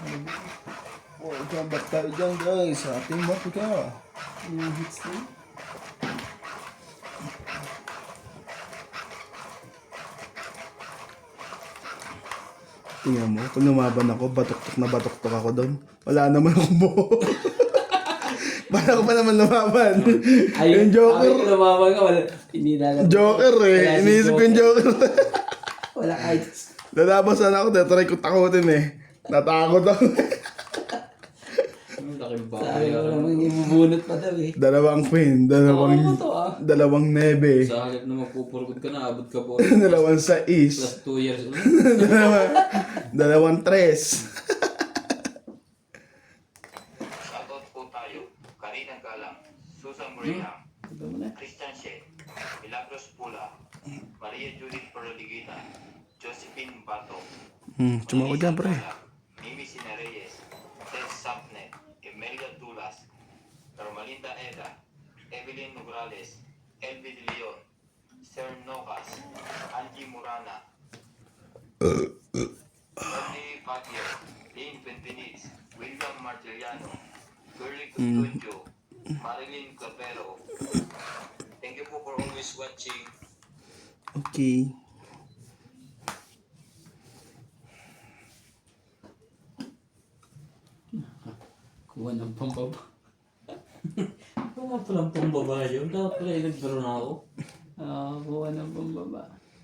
Welcome back tayo dyan guys sa ating matika. Yung hits na. Tingnan mo, kung lumaban ako, batok-tok ako doon. Wala naman akong buho. Paano ko pa naman lumaban? Yung Joker. Ay, lumaban ka, wala. Hindi na lang. Joker eh. Iniisip ko yung Joker. Wala kahit. Lalabasan ako, try ko takutin eh. Natakot ako. Laking Sabi bagay. ko naman, ibubunot pa daw eh. Dalawang queen, Ano to ah? dalawang nebe, Sa halip na magpupurgod ka na, abot ka po. dalawang sais, Plus 2 years old. dalawang tres. Shoutout po tayo, Karina Galang, Susan Morena, Ito mo na. Christian She, Milagros Pula, Maria Judith Paroligita, Josephine Bato, Cuma ko dyan pre. Mimi Sina Reyes, Ted Sapne, Emelia Dulas, Carmelinda Eda, Evelyn Nograles, Elvi De Leon, Sir Nocas, Angie Murana, Rodney Patio, Lynn Pentiniz, William Martiliano, Curly Custodio, Marilyn Capero. Thank you po for always watching. Okay. Kuha ng pambaba. Kuha palang pambaba yun. Dapat pala nagbaro na ako. Kuha ng pambaba.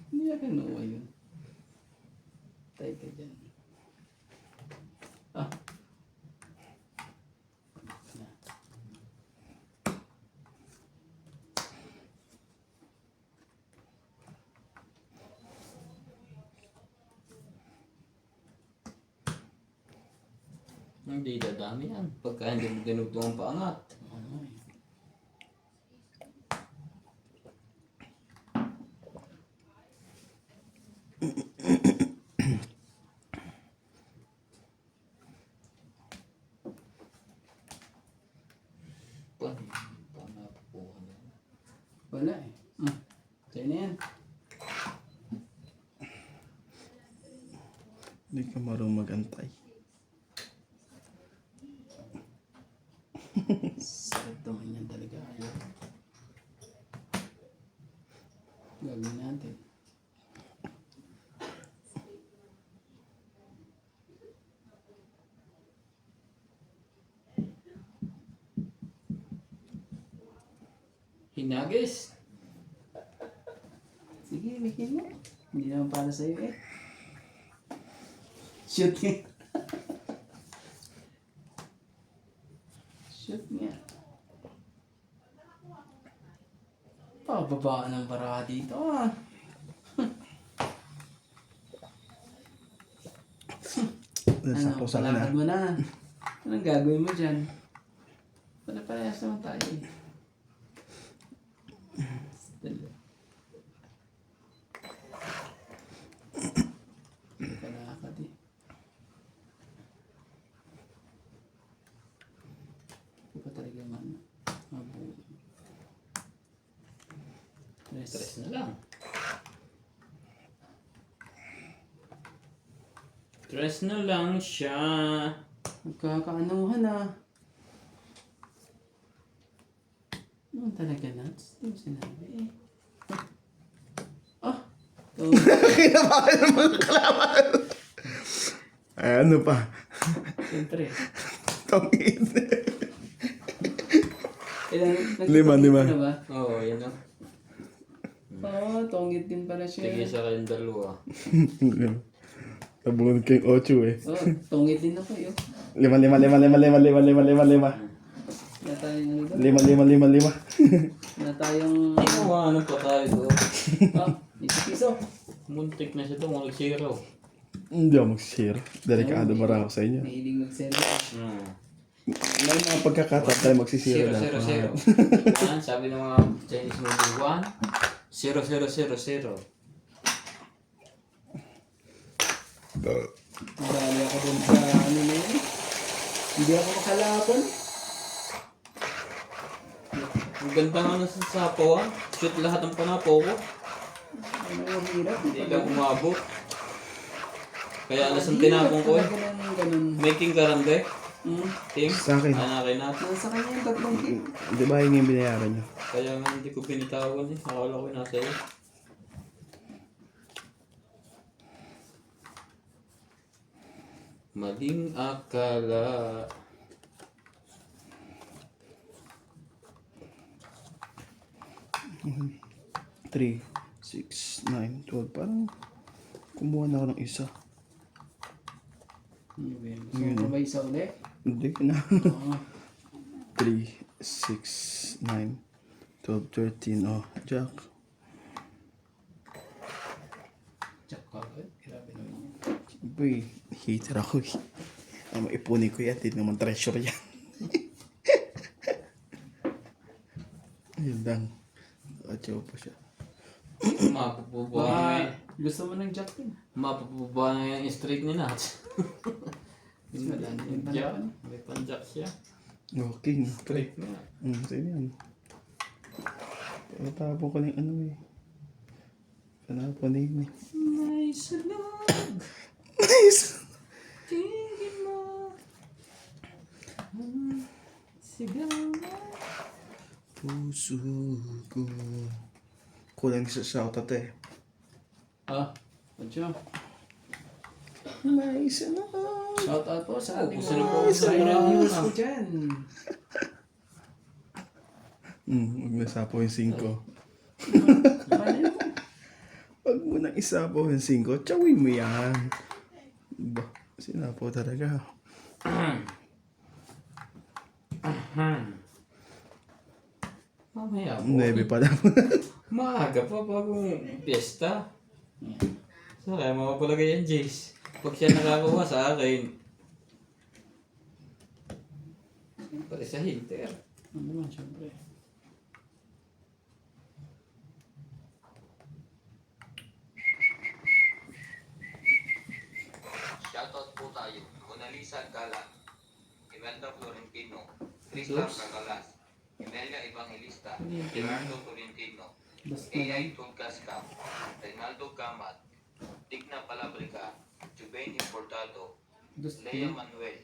Hindi na kinuha yun. Tayo ka dyan. Ah. Hindi dadami yan. Pagka hindi mo dinugtong ang paangat. Paano nakukuha na? Wala eh. Sa'yo na yan. Hindi ka marunong magantay. Sarap naman yan talaga. Ayaw. Gagawin natin. Hinagis. Sige, bikin mo. Hindi naman para sa'yo eh. Shoot nga. Shoot nga. Pababa ng bara dito ah. Sakto sa palakad akin mo na. Anong gagawin mo dyan? Pala-parehas naman tayo eh. Dali. Palakad eh. Hindi pa talaga man. Mabuo. Stress na lang. Stress na lang siya. Magkakaanuhan ah. Ano talaga nuts? Hindi mo sinabi eh. Ah! Oh. Kinabahan naman ng kalaban. Ay, ano pa? Siyempre. Tongin. Lima. Lima. Na ba? Oo, yan na. Oo, tongit din pala Sige siya. sa kayong dalawa. Tabungan kayong 8 eh. Oo, tongit din ako yun. 5. Na tayong ano ba? 5. Na tayong... Ano pa tayo doon? Ah, piso. Muntik na siya doon, walang zero. Hindi ako mag-share. Delikado bara ako sa inyo. Mahilig mag-service. May mga pagkakataon tayo magsisira Zero. dapat. Yan, sabi ng mga Chinese movie 1, 0. Madali ako dun sa ano na yun. Hindi ako makalaban. Ang ganda nga ng sasapaw ah. Shoot lahat ng panapaw ko. Ano yung hirap? Hindi lang umabot. Kaya alas ang tinapong ko eh. Ganun. Making karande. Ting. Sa akin. Anakin natin. Nasa kanya yung tatlong king. Di ba yung binayaran nyo? Kaya nga hindi ko binitawan eh. Akala ko nasa iyo. Maling akala. Mhm. 3, 6, 9, 12. Parang kumuha na ako ng isa. So, may isa ulit. Hindi na. Oo. 3, 6, 9, 12, 13. Oh, Jack. Check ko agad. Grabe naman yun. Boy, hater ako eh. Ay, maipunin ko yan. Hindi naman treasure yan. Ayun lang. Nakatsaw pa siya. Mapupubuha Baka na gusto mo ng jack din. Mapupubuha na yung streak ni Nats. Mas wala na yung Jack. tanapan. May panjack siya. Oh, king. Pre. Streak nga. Sa'yo yan. Patapon ko na yung ano eh. Panapon na yun eh. May salog. Nice! Tingin mo. Sigaw mo. Puso ko. Kulang sa shoutout eh. Ah, Ocho. May isa na. Shout out po sa ating Gusto na po mga sa silent viewers mga- ko dyan. Huwag na sapo yung 5. Paano yun? Huwag mo nang isapo yung 5. Tsawin mo yan. Ba, sinapo talaga. Mamaya po. 9 pa lang. Maaga pa bagong piyesta. So kaya mapapalagay yan, Jace. Pag siya nakakuha sa akin. Siyempre sa hinter. Ano naman, syempre. Shoutout po tayo. Mona Lisa Gala, Imelda Florentino, Tristan Sus. Cagalas, Emelia Evangelista, Ano Gerardo Tolentino, Basta lang. AI Tulcascam, Reynaldo Gamat, Digna Palabrica, Jubain Importado, Gusto Lea ko. Manuel,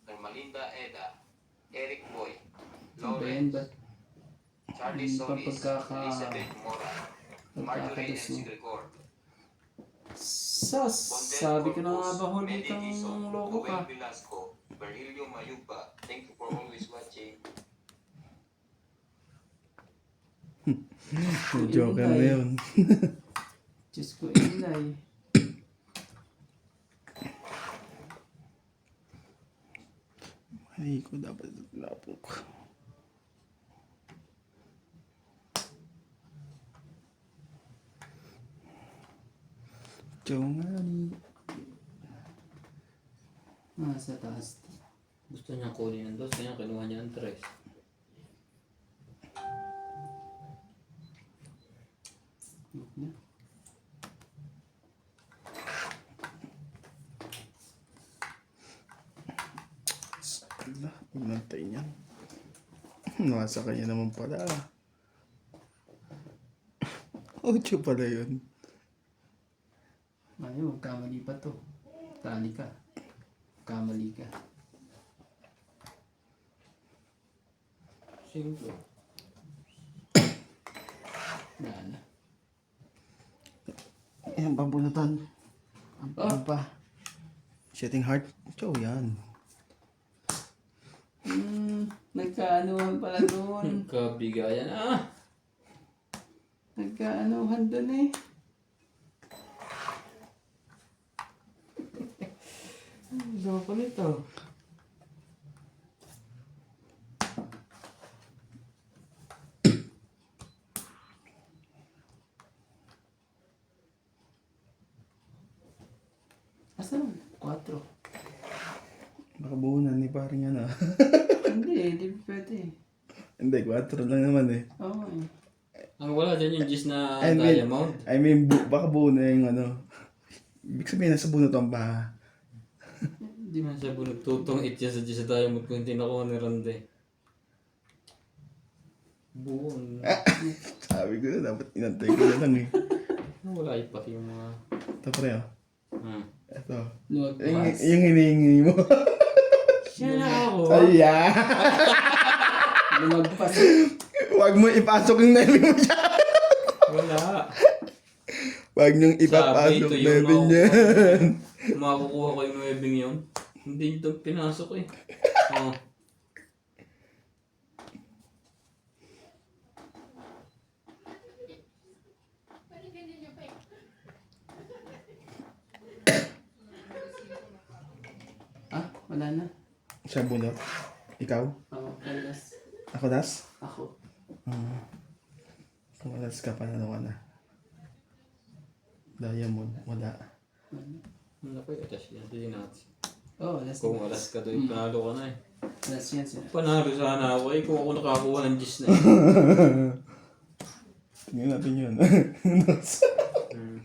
Normalinda Eda, Eric Boy, Ben, Lawrence, ba't Charlie Hindi pa Solis, pagkaka- Elizabeth Mora, Marjorie pagkakadus mo? N. Gregor, Sas! Sabi ko na nga ba huli kang loko ka? Owen Velasco, Virgilio Mayuba. Thank you for always watching. Joker na yun. Diyos ko, inay. Ay, ko dapat lapok. Chongani. Nasa taas. Gusto niya kunin ang dos, kaya kinuha niya ang tres. Huwag na. Ala, huwag nantay niyan. Nasa kanya naman pala. 8 pala yun. Ayaw, magkamali pa to. Tali ka. Kamali ka. Singko. Wala na. Ayan, pabunutan. Ang Ano pa? Setting heart. Chow, yan. Nagkaanuhan pala doon. Kabigayan. Ah! Nagkaanuhan doon eh. Ano pa nito? Asan? 4. Baka buunan ni paring yan ah. Hindi pwede. Hindi, 4 lang naman eh. Oo eh. Ang wala dyan yung G's na I mean- diamond. I mean, baka buo na yung ano. Ibig sabihin, nasa bunot ang pa. Hindi man siya bunagtutong it yan sa G's na diamond kung hindi nakuha ni Rande. Buon. Sabi ko na, dapat inantay ko na lang eh. Wala ipak yung mga... Ito pre oh. Ito. Lumagpas. Yung hinihingi mo. Siya nakakuha. Ayan. Lumagpas. Huwag mo ipasok yung nebe mo dyan. Wala. Huwag niyong ipapasok Sabi, ito nebe yung niyan. Makukuha ko yung webing yun. Hindi ito pinasok eh. Oh. Ah, wala na. Siya bunot. Ikaw? Ako, alas. Ako das? Ako. Kung alas ka, panalo ka na. Diamond, wala. Ano pa yung atas yan? Hindi natin. Oh, alas. Kung alas ka doon, panalo ka na eh. Alas yan sila. Panalo sana ako eh kung ako nakakuha ng gis na eh. Tingnan natin yun.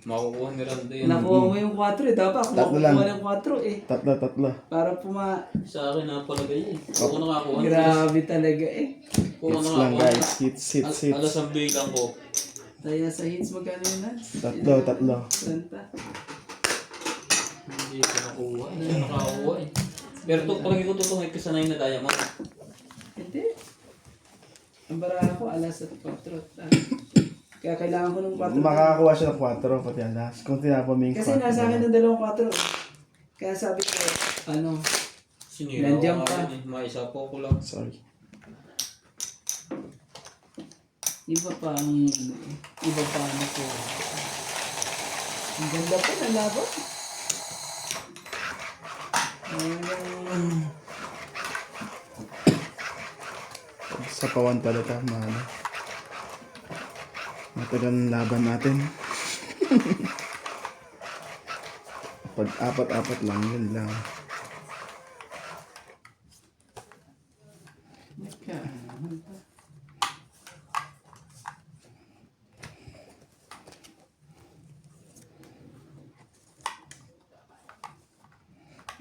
Makukuha ni Randy yan. Nakuha mo yung 4 eh. Dapat ako Tatlo lang. makukuha ng 4 eh. Tatlo. Para Sa akin napalagay eh. Kung ako nakakuha ng gis. Grabe talaga eh. Kung ako Hits lang nakakuha guys. Hits. alas ang bilang ko. Kaya sa hits magkano yun na? Tatlo. Santa. Hindi ko nakuha. Hindi ko nakakuha eh. Pero ito, palagi ko tutungay ka sanay na diamond. Hindi. Ang baraha ko alas at 4. Kaya kailangan ko ng 4. Makakakuha siya ng 4 pati alas. Kung tinapa mo yung 4. Kasi nasa akin ng 2 4. Kaya sabi ko, ano, Sinira Nandiyan ko pa. nga yun eh. Maisa po ko lang. Sorry. iba pa ang, ano eh, iba pa ano ko. Ang ganda pa ng laban. Sa pawan talaga, mahal. Matagal ang laban natin. Pag apat lang, yun lang.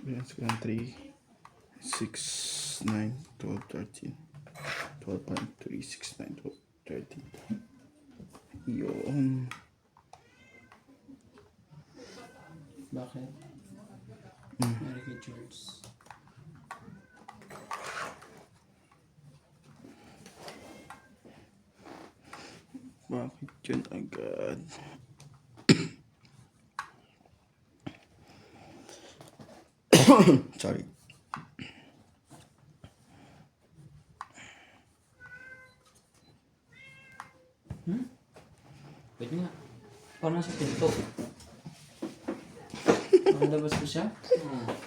Balance ko ng 3, 6, 9, 12, 13. 12.3, 6, 9, 12, 13. Yun. Bakit? Mary kay George. Bakit yun agad? Sorry. Wait nga. Paano sa pinto? Nakalabas ko siya?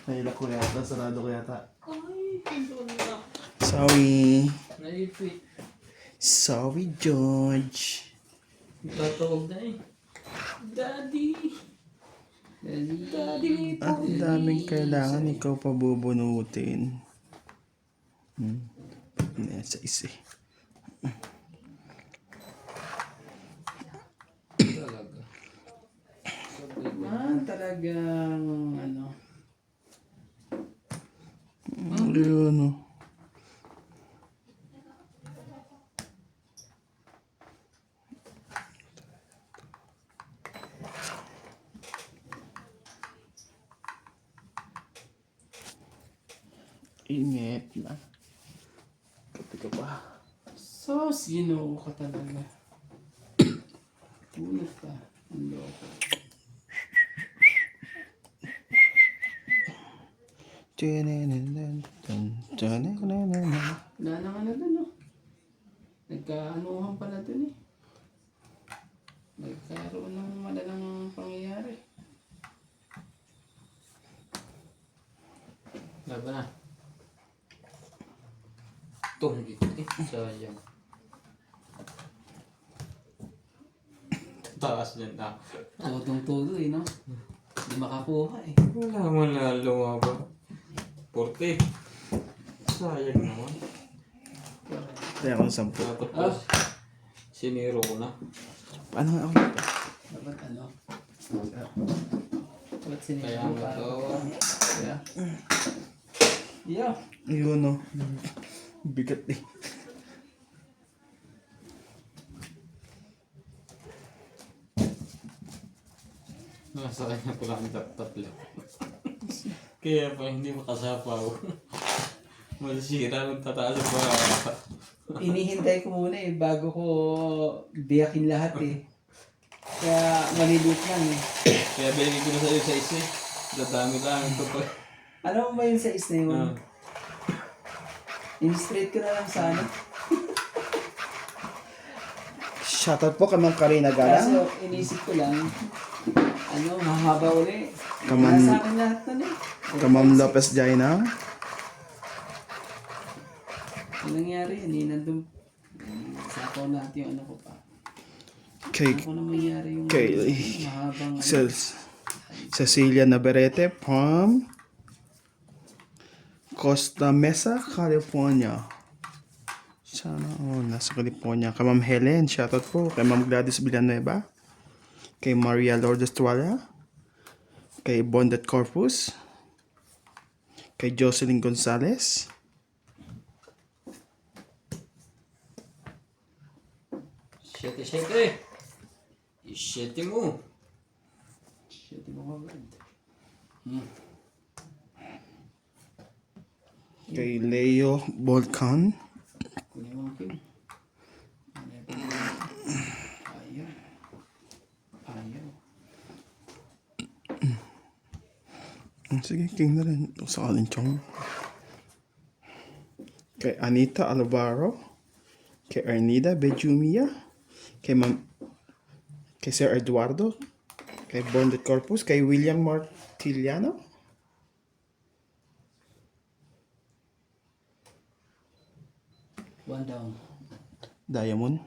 Nahilak ko yata, sarado ko yata. Ay, pinto na. Sorry. Naipit. Sorry, George. Tatawag na eh. Daddy. Daddy. Ang daming kailangan ikaw pa bubunutin. Nasa isa eh. Talaga. Talagang, ano. Yun o. Init na. Kapi ka pa. So, ginoo ka talaga. Ulit ka. Ang loko. Wala na nga na dun, no? Nagkaanuhan pala dun eh. Nagkaroon ng malalang pangyayari. Laban na. Tunggit eh. Sayang. Taas niyan na. Todong-todo eh, no? Hindi makakuha eh. Wala mo na lumaba. Porte. Sayang naman. Kaya ako ng 10. Dapat pa. Siniro ko na. Paano nga ako? Dapat ano? Dapat sinigil Kaya mo mo para to. Yeah. Yeah. Yun o. Bigat eh. Sa kanya ko lang tatlo. Kaya pa hindi makasapaw. Masira kung tataas pa. Inihintay ko muna eh, bago ko biyakin lahat eh. Kaya maliliit lang eh. Kaya binigay ko na sa'yo sa isa. Dadami lang ito pa. Alam mo ba yun sa is na yun? Ah. In-straight ko na lang sana. Shoutout po kay Ma'am Karina Gala. Kaso inisip ko lang, mahaba uli. Kaman- Wala sa akin lahat na eh. Kay Ma'am Lopez Jaina. Ano nangyari yan eh, nandun. Sapaw lahat yung ano ko pa. Kay Ako na mangyari yung Kay- mahabang Cecilia Navarrete from Costa Mesa, California. Sana nasa California. Kay Ma'am Helen, shoutout po. Kay Ma'am Gladys Villanueva. Kay Maria Lourdes Tuala. Kay Bondet Corpus. Kay Jocelyn Gonzalez. Siyete. Siyete mo. Shit, di mo kagad. Kay Leo Volcan. Kunin mo ang Kim. Ayaw. Sige, king na rin. Sa alin chong. Kay Anita Alvaro. Kay Ernida Bejumia. Kay Sir Eduardo. Kay Bondet Corpus. Kay William Martiliano. One down. Diamond.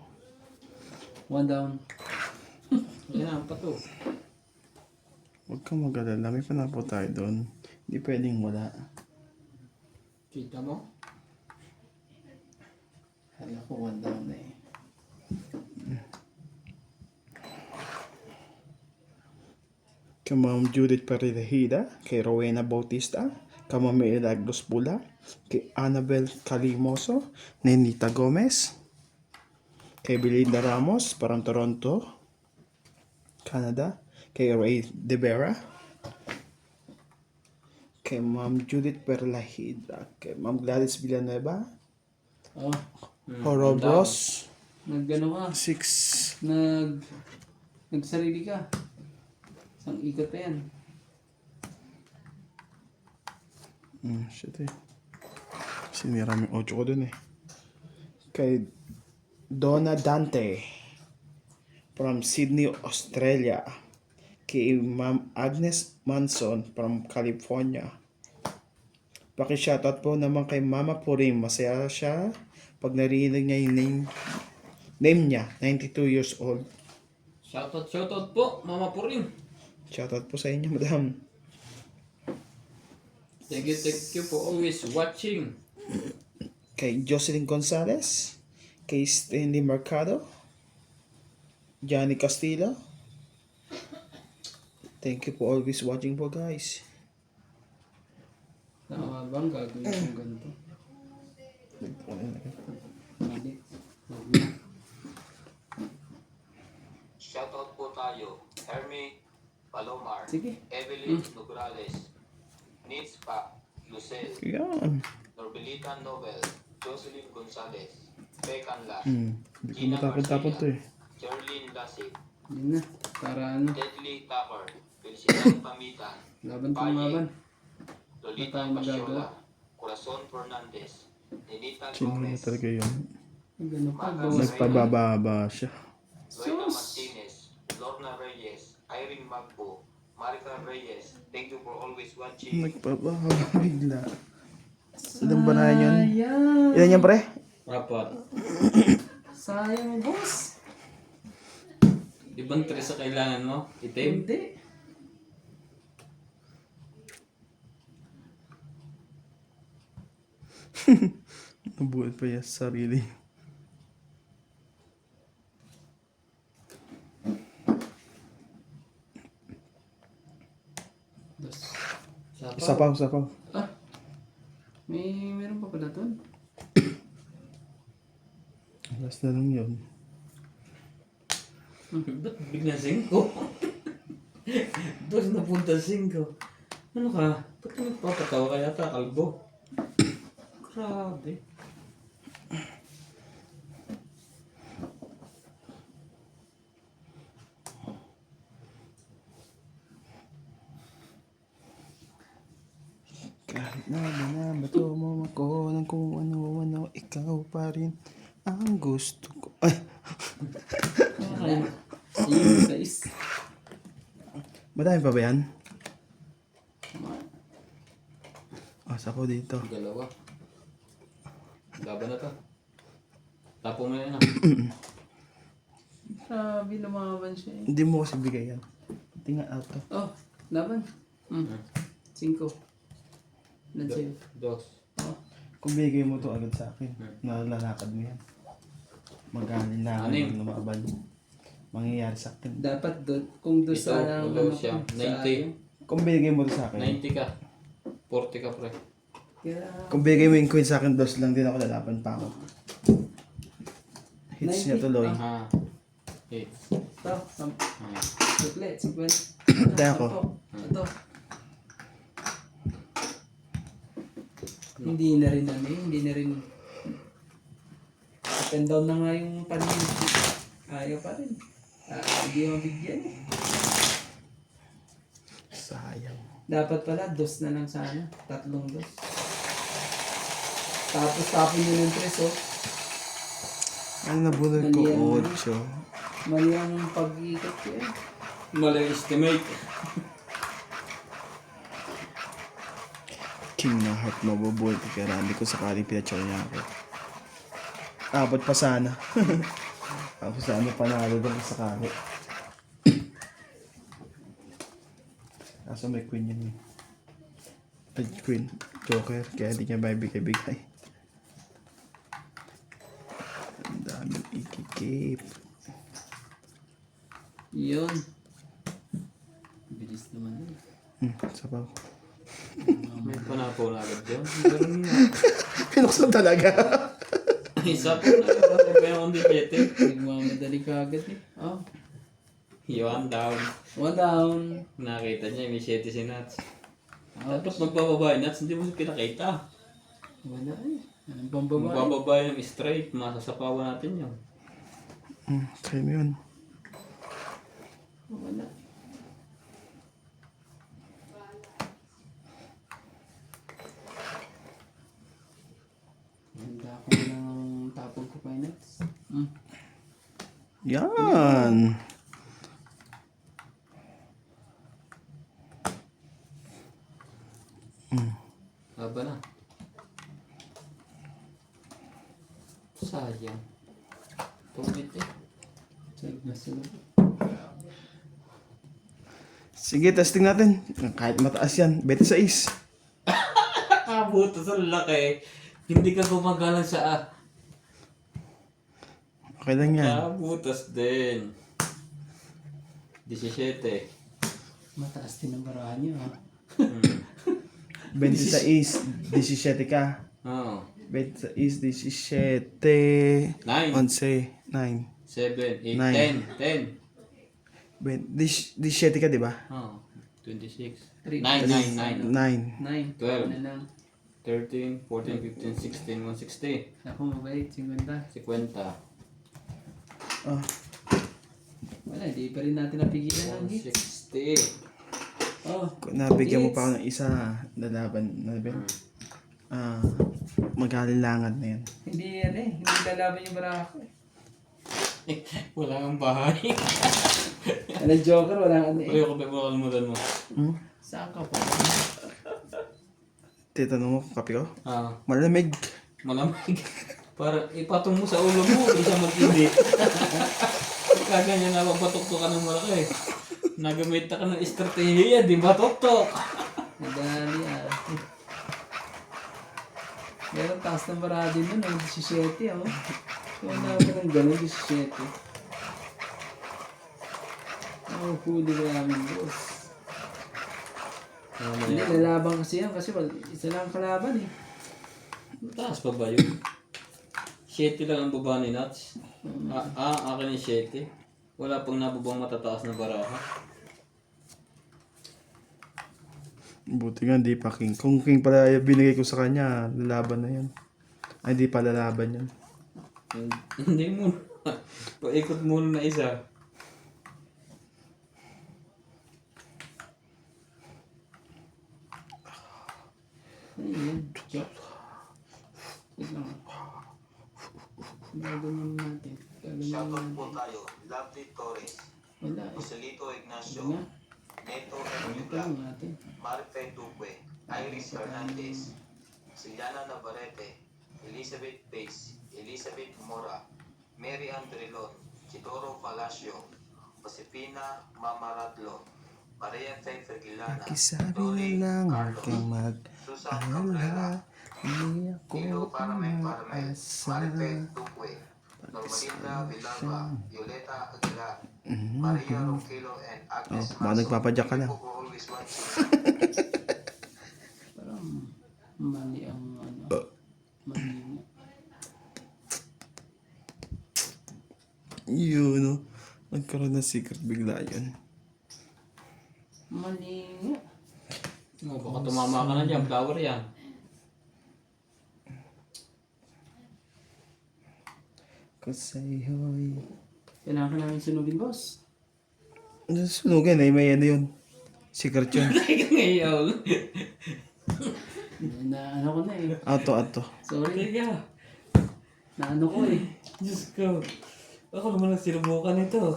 One down. Yan ang pato. Huwag kang mag-alala. May panapo tayo doon. Hindi pwedeng wala. Kita mo? Hala ko one down na eh. Kay Ma'am Judith Parejida. Kay Rowena Bautista. Kay Ma'am Milagros Bula. Kay Annabel Calimoso. Nenita Gomez. Kay Belinda Ramos. Parang Toronto, Canada. Kay Ray De Vera. Kay Ma'am Judith Perlahida. Kay Ma'am Gladys Villanueva. Oh, Horobros. nagano ka. 6. Nagsarili ka. Isang ikot pa yan. Shit eh. Sinira mo yung 8 ko dun eh. Kay Donna Dante. From Sydney, Australia. Kay Ma'am Agnes Manson from California. Paki-shoutout po naman kay Mama Purim. Masaya siya pag narinig niya yung name niya. 92 years old. Shoutout po, Mama Purim. Shoutout po sa inyo, madam. Thank you for always watching. Kay Jocelyn Gonzalez. Kay Stanley Mercado. Johnny Castillo. Thank you for always watching po, guys. Tama bang gagawin kong ganito? Mali. Shoutout po tayo. Hermie Palomar. Sige. Evelyn Nograles. Nitz Pa. Lucel. Yan. Norbelita Nobel. Jocelyn Gonzalez. Pecan Las. Hindi ko matapon-tapon to eh. Jerlyn Lasik. Yun na. Para ano. Deadly Tucker. Felicitan Pamitan. Laban kong laban. Lolita Wala tayong magagawa. Pasiola. Corazon Fernandez. Nenita Sino na Gomez. talaga yun? Gano pa. Magas. Gawas. Nagpababa siya. Luena Martinez. Lorna Reyes. Irene Magbo. Marica Reyes. Thank you for always watching. Nagpababa bigla. Ilan ba na yun? Sayang. Ilan yan, pre? Rapat. Sayang, boss. Ibang tres sa kailangan mo? Itim? Hindi. Nabuhat pa yan sa sarili. Dos. Isa pa. Ah. Meron pa pala doon. Last na lang yun. Ba't biglang 5? Dos na punta 5. Ano ka? Ba't ka nagpapatawa kaya ata, kalbo? Grabe. Kahit na binabato mo ako ng kung ano-ano, ikaw pa rin ang gusto ko. Ay, Ayun, ayun, guys. madami pa ba yan? Asa ko dito. Dalawa. Laban na to. Tapo mo na yan ah. Grabe, lumaban siya eh. Hindi mo kasi bigay yan. Tingnan out to. Oh, laban. 5. Ilan sa'yo? Dos. Oh, Kung bigay mo to agad sa akin, nalalakad mo yan. Magaling na ako Anim. ng lumaban. Mangyayari sa akin. dapat kung doon Ito, sa ulo siya. sa 90. akin. Kung bigay mo to sa akin, 90 ka. 40 ka pre. Kaya, kung bigay mo yung queen sa akin, dos lang din ako, lalaban pa ako. Hits niya 90. tuloy. Ah. 8. ito, sukle, 50. Tayo ako. Ito. Hindi na rin hindi na rin. Up and down na nga yung paningin. Ayaw pa rin. Hindi mabigyan eh. Sayang. Dapat pala, dos na lang sana. 3 dos. Tapos tapon yun ng 3, oh. Ano nabunod ko? Mali yan. 8. Mali ang pag-iikot ko eh. Mali estimate. King na heart mabubuhay kaya hindi ko sakaling pinachor niya ako. Abot pa sana. Ako sana panalo doon sa sakali. Kaso may queen yun eh. Ay, queen. Joker. Kaya hindi niya bibigay. Ang daming ikikip. Yun. Bilis naman yun. Sabaw. May panapaw na agad yun. Meron nga. Pinuksan talaga. Isa po na. Kaya yung 17. Nagmamadali ka agad eh. Oh. Yun, down. 1 down. Nakita niya, may 7 si Nats. Out. Tapos magbababae Nats, hindi mo siya pinakita. Wala eh. Anong pambabae? Magbababae ng straight, masasapawan natin yun. Kaya mo yun. Wala. Handa ko ng tapon ko finance. Yan. Haba na. Sayang. Tungit eh. Check na sila. Sige, testing natin. Kahit mataas yan. 26. Buto sa laki. Hindi ka gumagalang sa Okay lang yan. butas din. 17. Mataas din ang barahan niyo ha. 26. 17 ka. Oo. 26, 17. 9, 11. 9. 7, 8, Nine. 10. 17 ka, di ba? Oo. 26. 3. 9, 9, 9. 9. 9. 12. Ano lang. 13, 14, 15, 16, 160. Ako mabait. 50. 50. Oh, Wala. Hindi pa rin natin napigilan ng hits. 160. Oh. kung nabigyan mo pa ako ng isa, lalaban. Magalilangan na yan. Hindi yan eh. Hindi lalaban yung baraha ko eh. Wala kang bahay. Walang joker. Walang ano eh. Ayoko ba kalimutan mo? Saan ka pa? Titanong mo kung kape ko? Ah, Malamig. malamig. Para ipatong mo sa ulo mo, hindi siya mag-init. Kaganyan na papatok-tok ka ng malaki. Nagamit ka ng estratehiya, di ba tok-tok? Nadali ah. Meron taas ng baraha din nun. 17 oh. Wala pa ng ganun. 17. Oh, huli ka namin boss. Hindi, lalaban kasi yan. Kasi isa lang ang kalaban eh. Taas pa ba yun? 7 lang ang baba ni Nats. Akin yung 7. Wala pang nababang matataas na baraha. Buti nga, hindi pa king. Kung king pala binigay ko sa kanya, lalaban na yan. Ay, hindi pa lalaban yan. Hindi muna. Paikot muna na isa. Ayun. Wait lang. Gagawin natin. Gagawin Shoutout po natin. tayo. Lovely Torres, Wala eh. Joselito Ignacio, Nga. Neto Ito Hermila, lang natin. Marife Duque, Iris Hernandez, Siliana Navarrete, Elizabeth Pace, Elizabeth Mora, Mary Andrelon, Chidoro Palacio, Josefina Mamaratlo, Maria Faye Fergilana, Kisabi na lang kang Susan Cabrera, hindi Tito ako Parame, umaasa. Marife Duque, Normalinda Villalba, Violeta Aguilar, Maria Ronquillo, and Agnes Baka nagpapadyak ka lang. People who always watching. Parang mali ang ano. Mali nga. Yun, no? Nagkaroon ng secret bigla yun. Mali nga. Oh, baka tumama ka na dyan. Flower yan. Kasayhoy. Kailangan namin sunugin, boss. Sunugin eh, may ano yun. Secret yun. Ngayon. Na ano ko na eh. Ato. Sorry. Kaya. Na ano ko eh. Diyos ko. Ako naman ang sinubukan ito.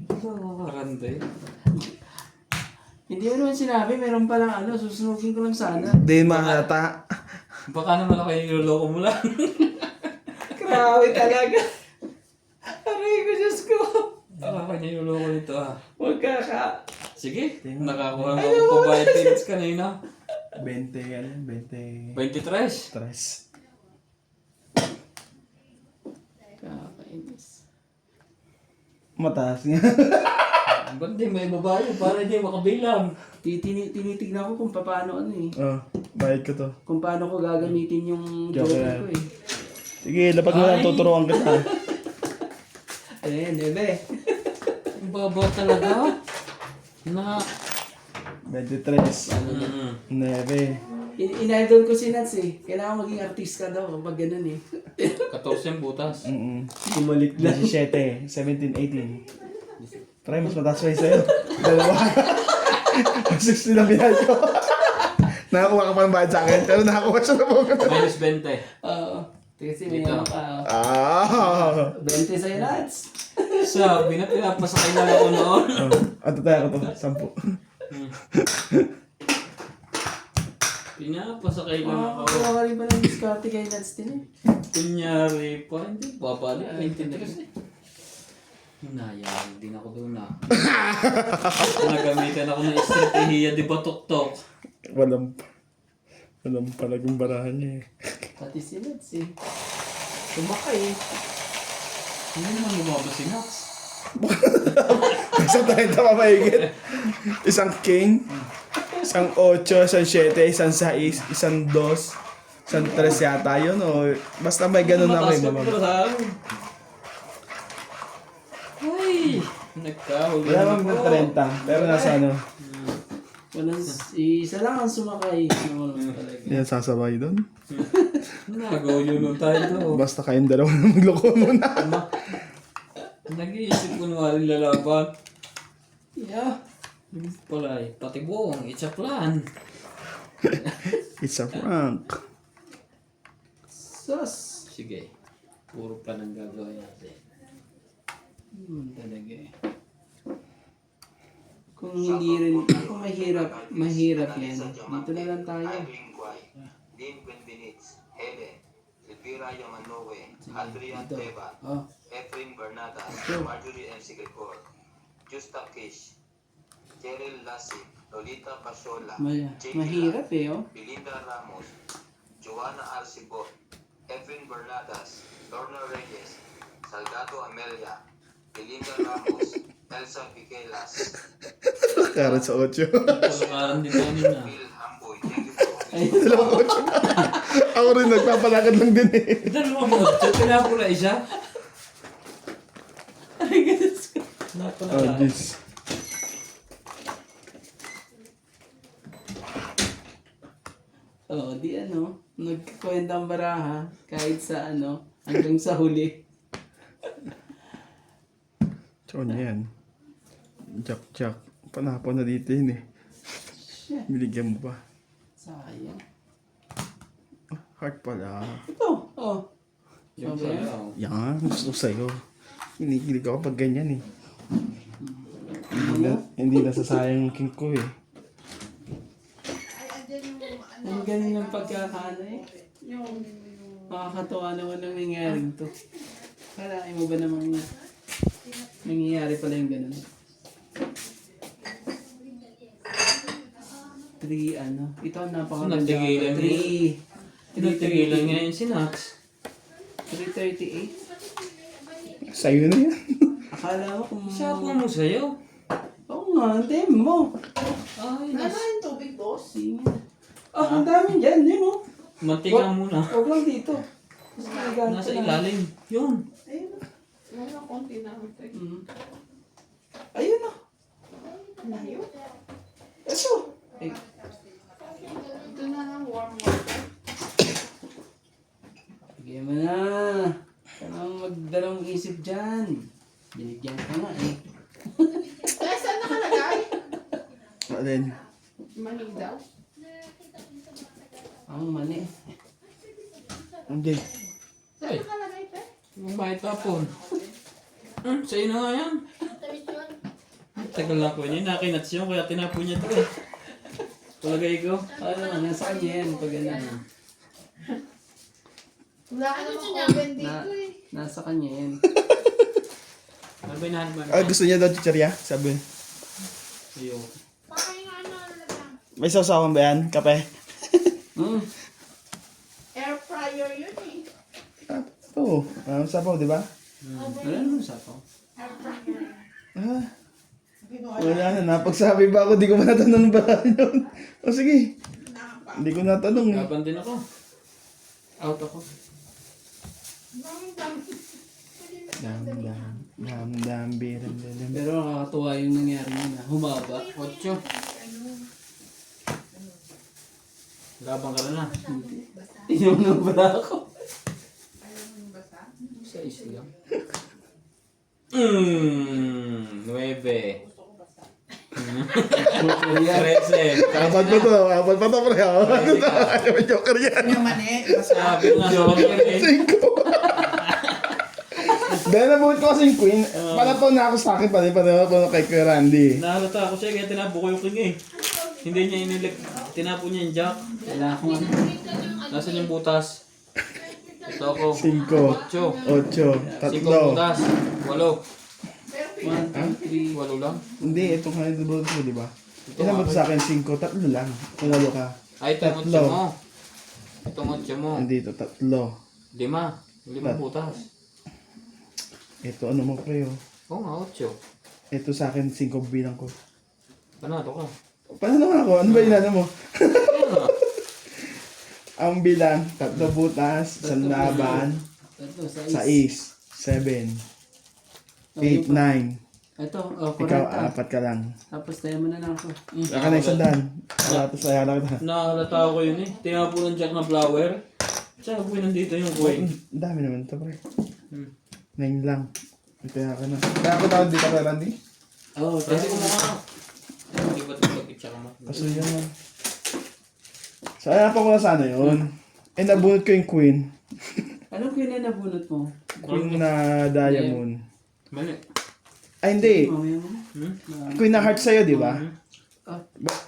Ito, kakarante. Hindi mo naman sinabi, meron palang ano, susunugin ko lang sana. Di makata. Baka naman ako yung niloloko mo lang. Grabe talaga. Aray ko, Diyos ko. Baka niya yung niloloko nito ah. Huwag ka. Sige, nakakuha mo ako pa bayad tickets kanina. 20, ano? 20. 23. Tres. Kakainis. Mataas nga. Ba't di may babae para di makabilang? Tinitignan ko kung paano ano eh. Oh, bayad ko to. Kung paano ko gagamitin yung Joker. joker ko eh. Sige, lapag mo lang, tuturuan kita. Ayan, bebe. Ang baba talaga. Na. 23. 9. In-idol ko si Nats eh. Kailangan maging artista daw kapag ganun eh. 14 yung butas. Bumalik 17, 17, 18. Try, mas mataas pa yung sa'yo. Dalawa. 60 na binayad ko. Nakakuha ka pa ng bayad sa akin, pero nakakuha siya na po. Minus 20. Oo. Kasi may Dito. ano ka. Ah! 20 sa'yo, Nats. Sabi na pinapasakay na ako noon. Ato tayo ko to, 10. Pinapasakay na ako. Makakuha ka rin ba ng diskarte kay Nats din eh? Kunyari pa. Hindi, babalik. 23 eh. Hinayang din ako doon ah. Nagamitan ako ng estratehiya di ba tok-tok? Walang palagang barahan niya eh. Pati si Nats eh. Sumakay eh. Hindi naman lumabas si Nax. Isang 30 pa mahigit. Isang king, isang 8, isang 7, isang 6, isang 2, isang 3 yata yun. O, basta may ganun na Mataas kayo, ka mamag. pero sa akin. Ay! Nagkahuli Wala na bang ako. 30, pero nasa ano, Walang, isa lang ang sumakay. Ano talaga. yan sasabay doon. Nagawa yun tayo to. Basta kayong dalawa na magloko muna. Nag-iisip ko nung aling lalaban. Yeah. Pala eh. Pati buong, it's a plan. It's a prank. Sus. Sige. Puro plan ang gagawin natin. Talaga eh. Kung hindi rin, kung mahirap yan. Dito na lang tayo. Irene Guay, Dean Benbenitz, Helen, Elvira Yamanoue, Adrian Dito. Teba, Oh. Efrain Bernadas, Marjorie M. Sigrecor, Justa Kish, Cheryl Lassie, Lolita Pasola, Jake Mahirap eh oh. Belinda Ramos, Joanna Arcibot, Efrain Bernadas, Lorna Reyes, Salgado Amelia, Belinda Ramos, Elsa Piquelas, Karat sa 8. Pulukaran din namin na. Phil Hamboy. Thank you for Ako rin nagpapalakad lang din eh. Dalawang otso. Pinapula isa. Ay, ganun ko. Napula. Oh, jeez. Oh, di ano, nagkakwentang baraha kahit sa ano, hanggang sa huli. So, ano yan? Jack. Panapon na dito yun eh. Binigyan mo pa. Sayang. Heart pala. Ito, oh. Yung Okay. pala, oh. Yan, gusto sa'yo. Kinikilig ako pag ganyan eh. Hindi nasasayang yung king ko eh. Ang galing ng pagkakaano eh. Makakatawa naman ang nangyaring to. Kalain mo ba namang nangyayari pala yung ganun? 3 ano? Ito ang napakaganda. Nagtigilan 3. Tinatigilan nga yung sinax. 338. Sa'yo na yan. Akala mo kung... Shot mo mo sa'yo. Oo nga, ang dami mo. Ay, Ano yung tubig, boss? Sige. Oh, ang dami dyan. Yun mo. mantika muna. Huwag lang dito. Mas nagagamit Nasa ko na. ilalim. Yun. Ayun. Wala konti na. Mm. Ayun na. Layo. Eso. Ay, Ito na lang, warm water. bigyan mo na. Kailangan magdalawang isip dyan. Binigyan ka nga eh. Eh, saan nakalagay? Alin? Mani daw. Ang mani. Hindi. Saan Ay. nakalagay, pe? Yung bakit tapon? Sa'yo na nga yan. Tagal na po niya. Nakinats yun kaya tinapon niya ito eh. Palagay ko. Ano, nasa kanya yan pag ano. Wala ka namang oven Na, dito eh. nasa kanya yan. Ano ba yung nahalman? Ah, gusto niya daw chichirya? Sabi. Ayaw. May sausawan ba yan? Kape? Hmm. Air fryer yun eh. Oo. Sabaw, di ba? Wala naman sapaw. Air fryer. Ah. Wala na. Napagsabi ba ako? Di ko ba natanong ba yun? O sige. Hindi ko natanong eh. Laban din ako. Out ako. Dam, biram. Pero nakakatuwa yung nangyari mo na. Humaba. 8. Labang ka na na. Inuunaw ba ako? Sa isla. 9. 13. Apat pa to, pre. May joker yan. Yung mani. Sabi nga sa Dahil nabuhat ko kasi yung queen, palapaw na ako sa akin pa rin kay Kuya Randy. Nahalata ako siya kaya tinapo ko yung king eh. Hindi niya inilig. Tinapo niya yung jack. Wala akong ano. Nasaan yung butas? Ito ako. 5, 8. 8, 5 3. butas. 8. 1, 2, 3. 8 lang. Hindi, ito nga yung nabuhat mo, di ba? Ilan mo sa akin? 5, 3 lang. Kung 8 ka. Ay, ito yung 8 mo. Itong 8 mo. Andito, 3. 5. 5 butas. Ito, ano mo pre, oh. Oo nga, 8. Ito sa akin, 5 bilang ko. Panalo ka. Paano nga ako? Ano ba inano mo? Kaya nga. Ang bilang, 3 butas, 1 laban, Ito, sa is. 6, 7, 8, 9. Ito, oh, Ikaw, 40. 4 ka lang. Tapos tayo mo na lang ako. Saka na 100. Wala to sa yala kita. Nahalata ko yun eh. Tinapo ng jack na flower. Sabi ko nandito yung coin. Ang dami naman ito, pre. Hmm. 9 lang. Kaya ka na. Kaya ako tawag dito kay Randy. Oo, Kasi kung mga... Hindi ba ito pag-itsa ka mo? Kaso yan. So, ayaw pa ko na sana yun. Eh, nabunot ko yung queen. Anong nabunot mo? Queen na diamond. Mali. Ay, hindi. Mamaya mo. Queen na heart sa'yo, di ba? Ah,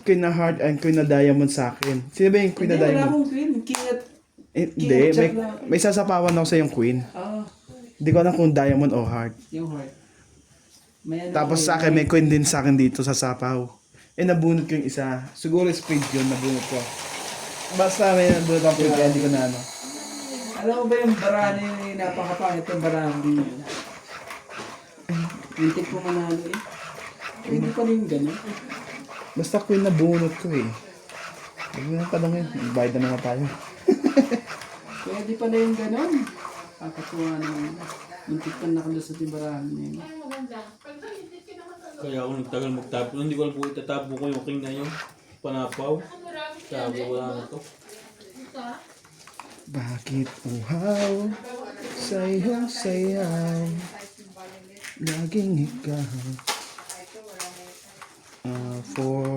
Queen na heart and queen na diamond sa akin. Sino ba yung queen hindi, na wala diamond? akong queen. King at... Hindi, may sasapawan ako sa yung queen. Ah, Hindi ko alam kung diamond o heart. yung heart. May ano Tapos ko sa akin, may queen din sa akin dito sa sapaw. Eh, nabunot ko yung isa. Siguro spade yun, nabunot ko. Basta may nabunot ang queen, kaya hindi ko na ano. Alam mo ba yung barani yung napakapangit yung barani yun? Hintik ko manalo eh. Hindi pa rin gano'n. Basta queen na bunot ko eh. Huwag mo na tanongin. Bayad na naman tayo. Pwede pala yung gano'n. Kakatuwa naman. Hintik pa na doon sa tibarani na yun. Kaya ako nagtagal magtapo. Hindi ko alam po itatapo ko yung king na yun. Panapaw. Sabi ko wala na to. Bakit uhaw sa'yo sayaw? Laging ikaw. For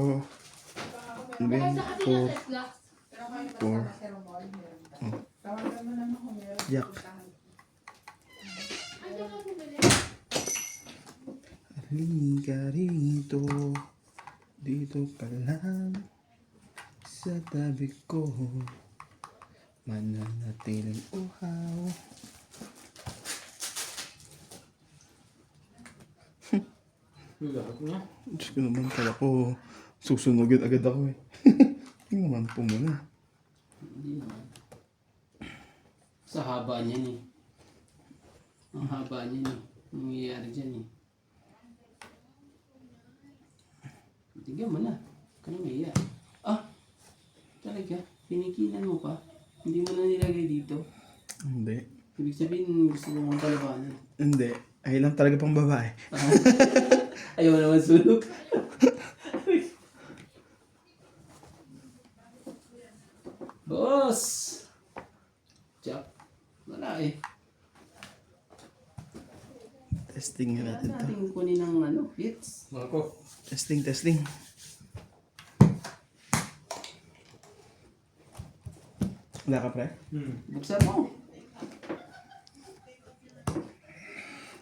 yak. Halika rito, dito ka lang sa tabi ko. Mananatiling uhaw. Lahat na. Diyos ko naman, kala ko susunugin agad ako eh. Hindi naman po muna. Hindi naman. Sa haba niyan eh. Ang haba niyan eh. Ang nangyayari dyan eh. Tignan mo na. Huwag ka na maiya. Ah! Talaga? Pinikilan mo pa? Hindi mo na nilagay dito? Hindi. Ibig sabihin, gusto mo kong palabanan. Hindi. Ay lang talaga pang babae. Ayaw naman sunog. Boss! Jack. Wala eh. Testing nga natin to. Natin kunin ng hits. Marco. Testing. Wala ka pre? Buksan mo.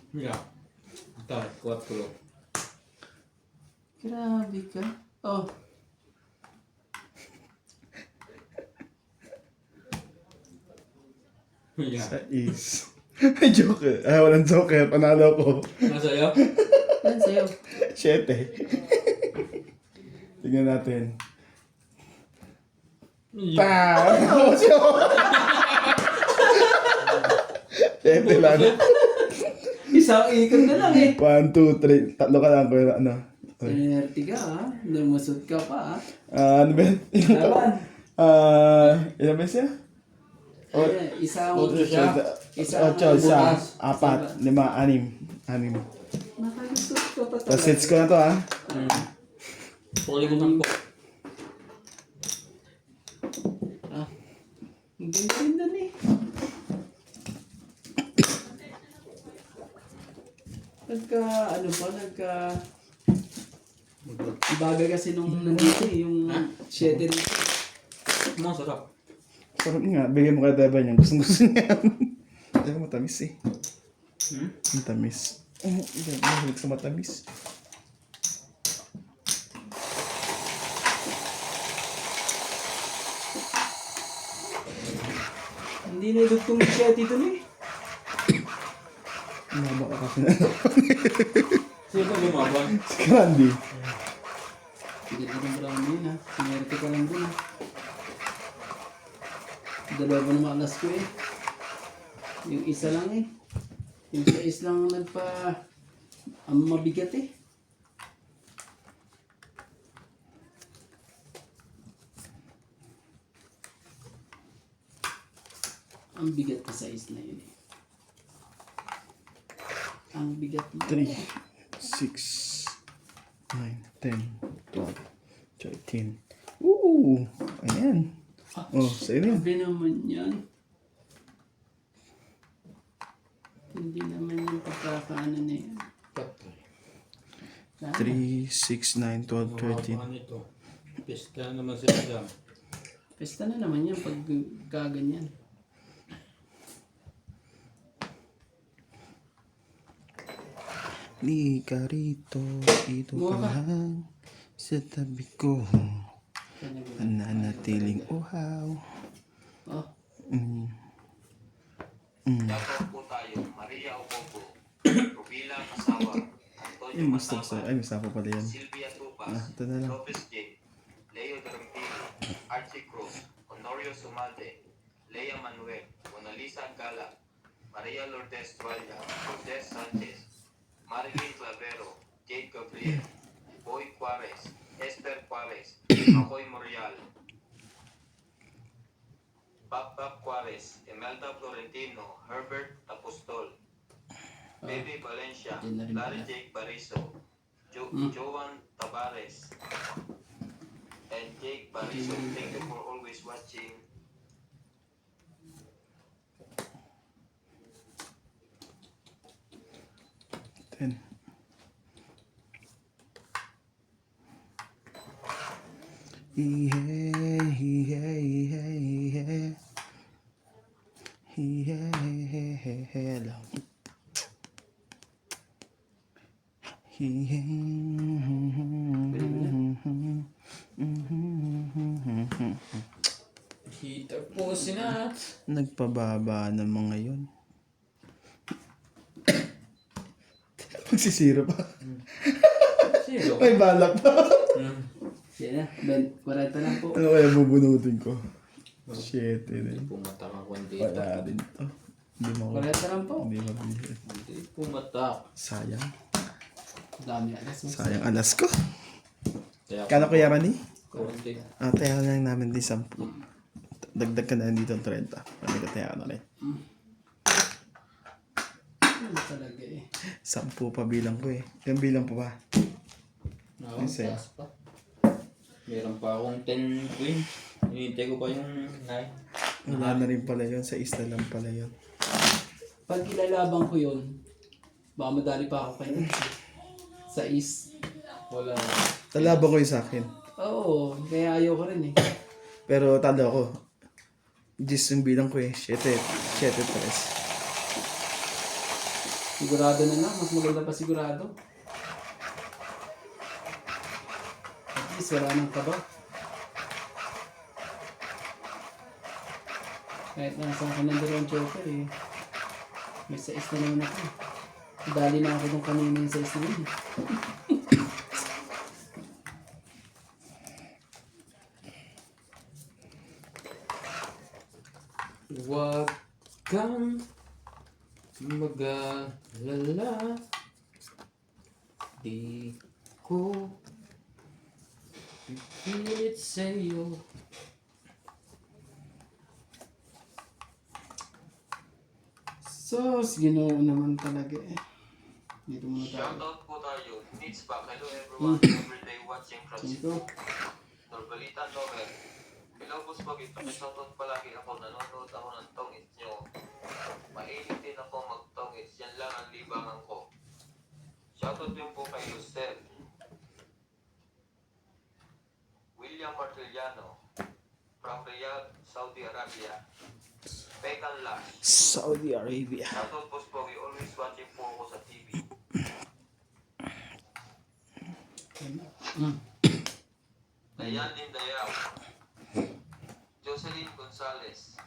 Mira. Ito, 4. Grabe ka. Oh. Mira. Sa is. Joker. Ah, walang joker. Panalo ko. Masaya? Yan sa'yo. 7. Tingnan natin. Pa! Siyete lang. Isang ikot na lang eh. 1, 2, 3. Tatlo ka lang. Pero ano? Swerte ka ha. Lumusot ka pa ha. Ano ba? Laban. Ilan ba siya? Ayan, isang... Otro siya. Isang... 8, isa, bukas. 4, 5, 6. Nakalusot ka pa Tapos sets ko na to ha. Puli ko ng po. Ah. Ang ganda rin doon eh. Bagay kasi nung nandito eh, yung shedder. Masarap. Sarap nga. Bigyan mo kay Deba niyan. Gusto niya. Hindi ko matamis eh. Matamis. Hindi. Mahilig sa matamis. Hindi na dugtong siya dito eh. Maba ka kasi na. Sino ba lumaban? Si Candy. Sige ka ng brown din ha. Sinerte ka lang din ha. Dalawa pa naman alas ko eh. Yung isa lang eh. Yung sa is lang nagpa... Ang mabigat eh. Ang bigat pa sa is na yun eh. Ang bigat mo. 3, 6, 9, 10, 12, 13. Ooh! Ayan. Oh, sa'yo na yun. Sabi naman yan. Hindi naman yung pagkakaano na yan. 3, 6, 9, 12, 13. Ano ito? Pista naman sila dyan. Pesta na naman yan pag gaganyan. Di ka rito, dito ka Mukha ka. lang sa tabi ko. Kanya ba? Nananatiling uhaw. Oh, Dapat po tayo, Maria Ocobo, Rubila Kasawa, Antonio Yung gusto ko Mataba, sa'yo. Ay, may sapo pala yan. Silvia Tupas, Ito na lang. Lopez J, Leo Drampino, Archie Cruz, Honorio Sumalde, Lea Manuel, Mona Lisa Gala, Maria Lourdes Tualla, Lourdes Sanchez, Marilyn Clavero, Jade Gabriel, Boy Juarez, Esther Juarez, Makoy Morial, Pap Juarez, Imelda Florentino, Herbert Apostol, Baby Valencia, Yan na rin Larry pala. Jake Bariso, Joan Tabares, and Jake Bariso. Thank you for always watching. 10. Ihe, ihe, ihe, ihe. Ihe, ihe, ihe lang. Ihe. Heater po sinat. Nagpababa ng mga yun. Magsisira pa. Zero. May balak pa. Sige na, 40 lang po. Ano kaya bubunutin ko? 7 din. Pumatak ako dito. Wala din to. Hindi mo 40 lang po. Hindi mabili. Hindi pumatak. Sayang. Dami alas mo. Sayang alas ko. Kaya Kano kaya Rani? konti. Tayahan lang namin din 10. Dagdag ka na dito ng 30. Pwede ka tayahan na rin. Ano talaga eh. 10 pa bilang ko eh. Yung bilang pa ba? Ako, Yes, eh. taas pa. Meron pa akong 10 queen. Hinihintay ko pa yung 9. Wala na rin pala yun. Sa isla lang pala yun. Pag ilalabang ko yun, baka madali pa ako kayo. Sa is. Wala. Talabang ko yung sa akin. Oo, kaya ayaw ko rin eh. Pero talo ko. Gis yung bilang ko eh. 7 3. Sigurado na lang, mas maganda pa sigurado. At least wala nang kaba. Kahit nasa ako ng dalawang joker eh. May sais na naman ako. Dali na ako nung kanina yung sais na yun. Huwag kang mag-alala. Di ko pipilit sa'yo. So, ginoo naman talaga eh. Dito muna tayo. Shoutout po tayo. Needs back. Hello everyone. Everyday watching from Dito. Norbalita Novel. Hello, Boss Bagit. Pakishoutout palagi ako. Nanonood ako ng tongits nyo. Mainit din ako mag-tongits. Yan lang ang libangan ko. Shoutout din po kay Lucel. William Martiliano. From Riyadh, Saudi Arabia. Pekan Lash. Saudi Arabia. Shoutout, Boss Bogi. Always watching po ako sa TV. Dayan Lindayaw. Jocelyn Gonzalez.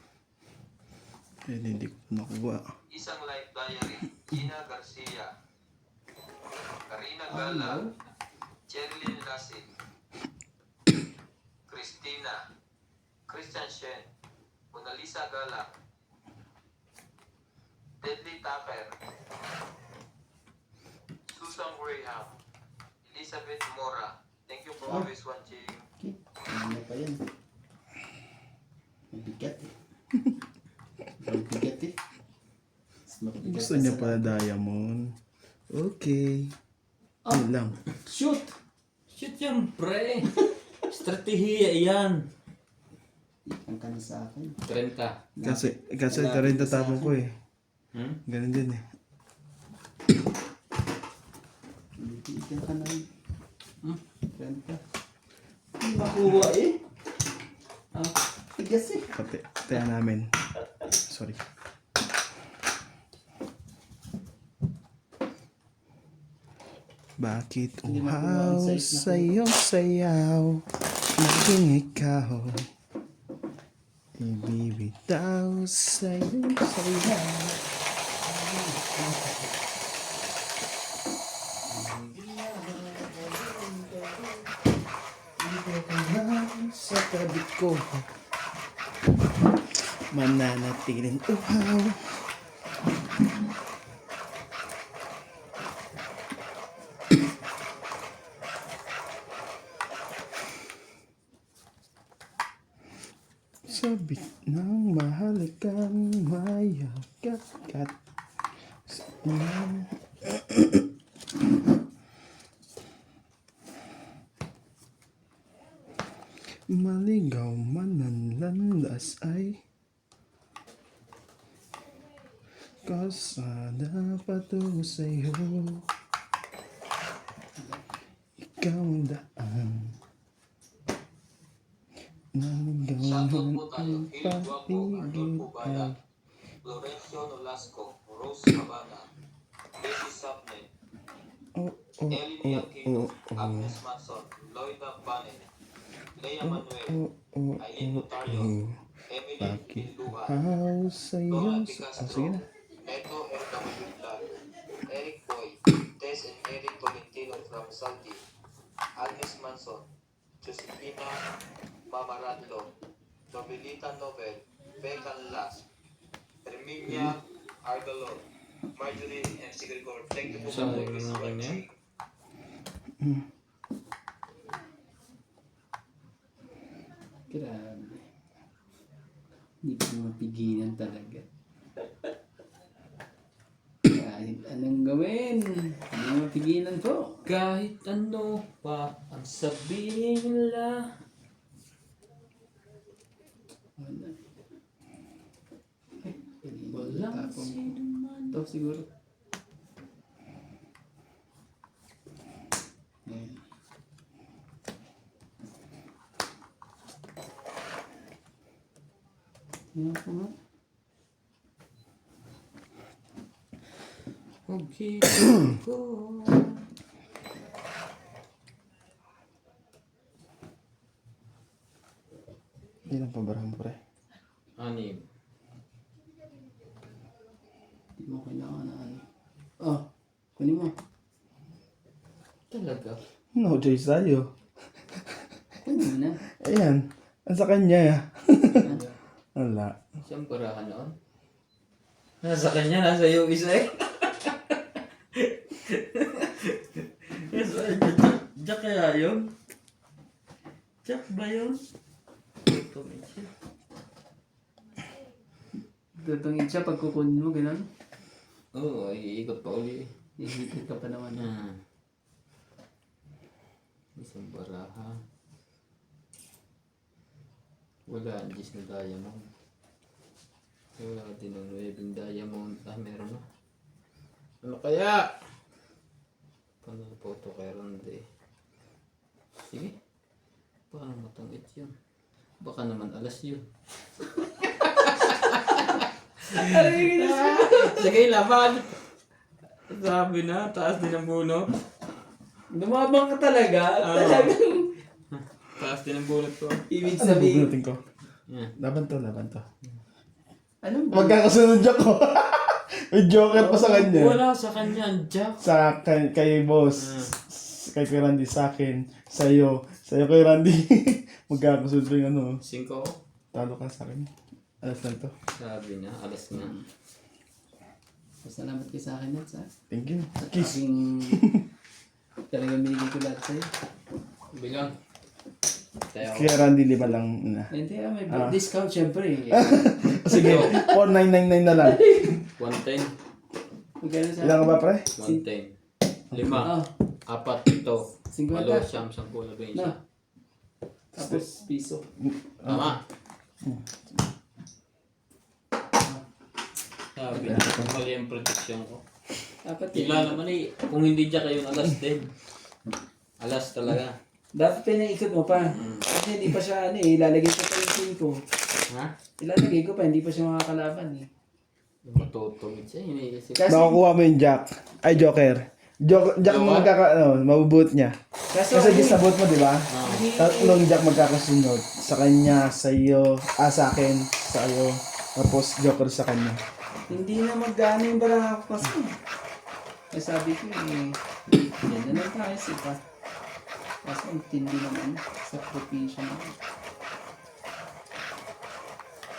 Hindi ko nakuha. Isang Life Diary. Gina Garcia. Karina Gala. Cherilyn Lasin. Christina. Christian Shen. Mona Lisa Gala. Deadly Tucker. Susan Graham. Elizabeth Mora. Thank you for always watching. Okay. Ano pa yan? Mabigat eh. Mabigat eh. Mas mabigat Gusto pa niya sa pala lahat. diamond. Okay. Yun lang. Shoot! Shit yan, pre. Strategiya yan. Ang ka na sa akin. 30. Kasi ito rin tatapon ko eh. Ganun din eh. Bibigyan ka na. Renta. Makuha eh. Tigas eh. Pati, tayo namin. Sorry. Bakit Hindi makuha uhaw ang size na sa iyong sayaw? Naging ikaw. Ibibitaw sa iyong sayaw. Sa tabi ko mananatiling uhaw. Sabik ng mahal kang mayagkat. Maligaw man ang landas ay kasada patungo sa'yo. Naligaw daan. Naligaw Shoutout ng po tayo. Phil Guapo, Arnulfo Baya, pag-ibig. Florencio Nolasco, Rose Cabana, Daisy Sapne, Oh, Ellie Aquino, Agnes Manson, Loida Banen, Lea Manuel, Aileen Notario, Emily Pinluhan, Pakihaw sa'yo. Donna Sige Picastro, na. Neto LW Vlog, Eric Boy, Tess and Eric Tolentino from Saldi, Agnes Manson, Josefina Mamaradlo, Novelita Nobel, Becca Las, Herminia Argalon, Marjorie M. Sigurgor. Thank you po Saan for mo always yung akin yan? watching. Grabe. Hindi ko mapigilan talaga. Kahit anong gawin, hindi mapigilan ko. Kahit ano pa ang sabihin nila. Wala. Walang Tapong sino man. ito siguro. Ayan. Ayan po nga. Okay ko. Ilan pa barang pre? Anim. Hindi mo kailangan na ano. Oh, kunin mo. Talaga. No choice tayo. Kunin mo na. Ayan. Ang sa kanya ya. Wala. Siyang barahan noon. Nasa kanya, nasa iyo isa eh. Yes, Jack kaya yun? Jack ba yun? Ito, medyo. Tutungin siya pag kukunin mo, gano'n. Oo, iikot pa uli. Ihigit ka pa naman. Isang baraha. Wala, Gis na diamond. Wala din ang webing diamond. Ah, meron na. Ano kaya? Paano na photo kay Ronde? Sige. Paano matangit yun? Baka naman alas yun. Sige, laban! Sabi na, taas din ang bunot. Lumabang ka talaga. Oo. Talagang Taas din ang bunot ko. ibig Ano sabihin. bubunutin ko? Yan. Laban to, laban to. Anong Magkakasunod joke ko. May joker pa sa kanya. Wala sa kanya, Jack. Sa kay boss. Kay Randy sa akin. Sa'yo kay Randy. Magkakasunod pa yung ano. 5. Talo ka sa akin. Alas lang to. Sabi na, alas nga. Salamat kayo sa akin, Nats. Thank you. At Kiss. aking talagang binigay ko lahat sa'yo. Bilang. Tayo. Kaya Randy, 5 lang na. Hindi, may discount syempre. Sige, 4999 na lang. 110. Magkano sa Ilan ka ba, pre? 110. 5. Oh, 4 ito. 50. 8, 10, 10, 20. No. Tapos piso. Tama. Sabi na, mali ang protection ko. Dapat Bigla naman eh, kung hindi dyan kayong alas din. Alas talaga. Dapat pinaikot mo pa. Kasi hindi pa siya ilalagay ko pa yung pin ko. Ha? Ilalagay ko pa, hindi pa siya makakalaban eh. Matutungit siya, iniisip. Kasi, Nakukuha mo yung Jack. Ay, Joker. Jack mo mabubuot niya. Kasi gisabot mo, di ba? Tatlong Jack magkakasunod. Sa kanya, sa iyo, sa akin, sa iyo. Tapos Joker sa kanya. hindi na magana yung baraha ko kasi. Kaya sabi ko yan na lang tayo sipa. Kasi ang tindi naman sa provision naman.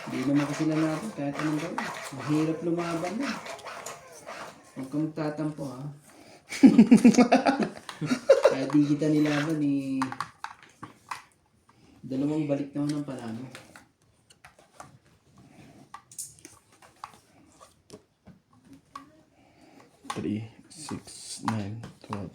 Hindi naman kasi lang natin kahit anong gawin. Mahirap lumaban na. Huwag kang tatampo ha. Kaya di kita nilaban dalawang balik naman ng panalo. Three, 6, 9, 12.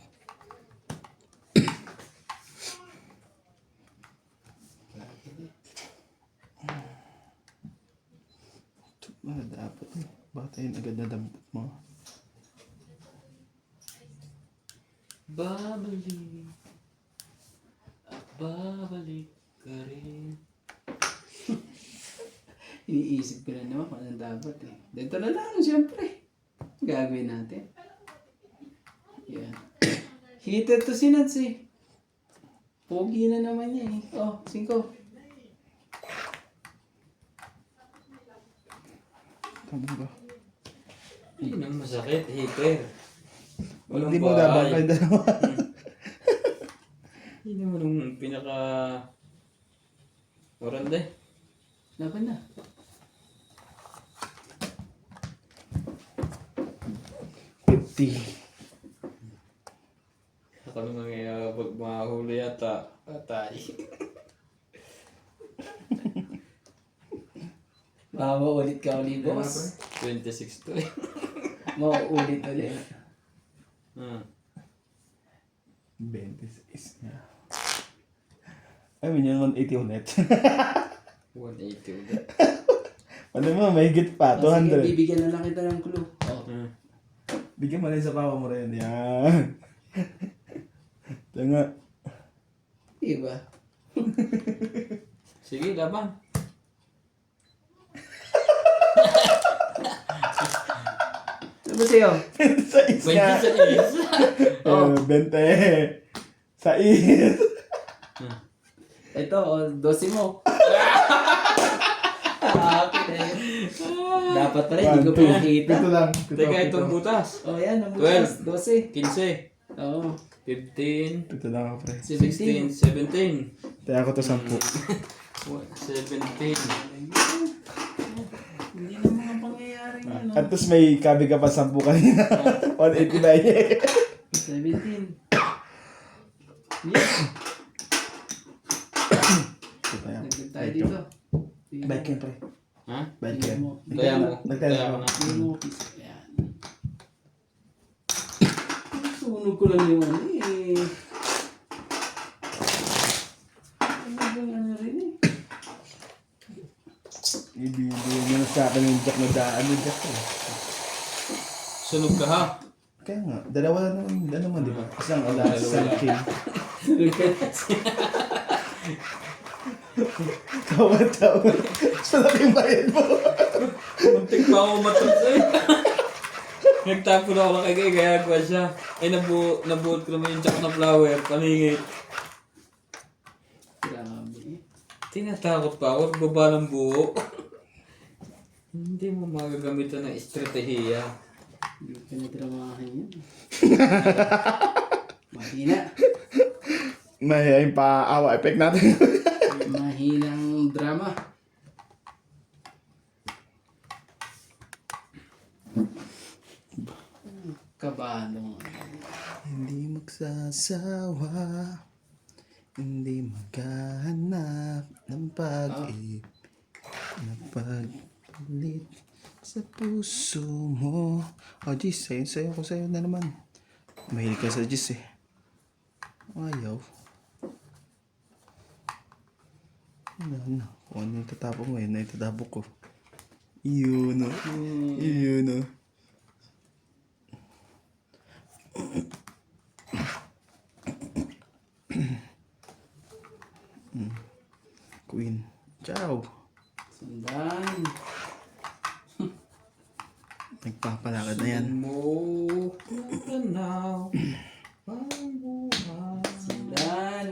Dapat batayin agad na dampot mo. Babalik Babalik ka rin. Iniisip ko na naman kung anong dapat eh. Dito na lang, siyempre. Gagawin natin. Yan. Heated to si Nancy. Pogi na naman niya eh. Oh, 5. Tama ba? Yun ang masakit, hiper. Walang Hindi mo dapat bahay. kayo dalawa. Yun naman ang pinaka... Oranda eh. Laban na. Ako naman ngayon, pag mahuli yata, patay. Mauulit ka ulit, boss. 26 to eh. Mauulit ulit. Hmm. 26 na. Ay, yun 180 ulit. 180 ulit. Ano mo, may higit pa, Oh, sige, 200. bibigyan na lang kita ng clue. Oh. Hmm. Bigyan mo rin sa papa mo rin. Yan. Ito nga. Diba? Sige, laban. Ano ba sa'yo? Sa isa. 26. Oh. 20. Sa is. Ito, oh, 12 mo. Okay. Dapat pala, hindi ko pinakita. Ito lang. Teka, itong butas. Oh, yan, ang butas. 12. 15, Oo. 15, Ito lang ako, pre. 16, 17. Kaya ako to 10. 17. Hindi na mga pangyayari yan. At least may kabi ka pa 10 kanina. 180 na yun. 17. Yeah. Ito yan. Nagdag tayo dito. Bike yan, pre. Ha? Bike yan. Kaya mo. Nagtaya Kaya ako. ko na. Yan. Sunog ko lang yung ano eh. Ano bang ano rin eh? Ibibigyan mo na sa akin yung jack na daan yung jack ko. Sunog ka ha? Kaya nga, dalawa na naman, di ba? Isang alas, Dalawa isang lang. king. Sunog ka. Tawa-tawa. Sa laking bayad mo. Muntik pa ako matapos eh. Nagtapo na ako ng kagay, kaya ko siya. Ay, nabuot ko naman yung jack na flower, paningit. Grabe. Tinatakot pa ako, baba ng buho. Hindi mo magagamitan ng estratehiya. Hindi ko pinadramahan yan. Mahina. Mahihayin pa awa effect natin. Mahinang drama. Kabalo. Hindi magsasawa, hindi maghahanap ng pag-ibig na pagpalit sa puso mo. Oh, Jis, sayo ko sa'yo na naman. Mahilig ka sa Jis eh. Ayaw. Ano, kung ano yung tatapok mo, yun na yung tatapok ko. Yun o. Yun o. Queen. Ciao. Sundan. Nagpapalakad na yan. Mo, tanaw, ang buhay. Sundan.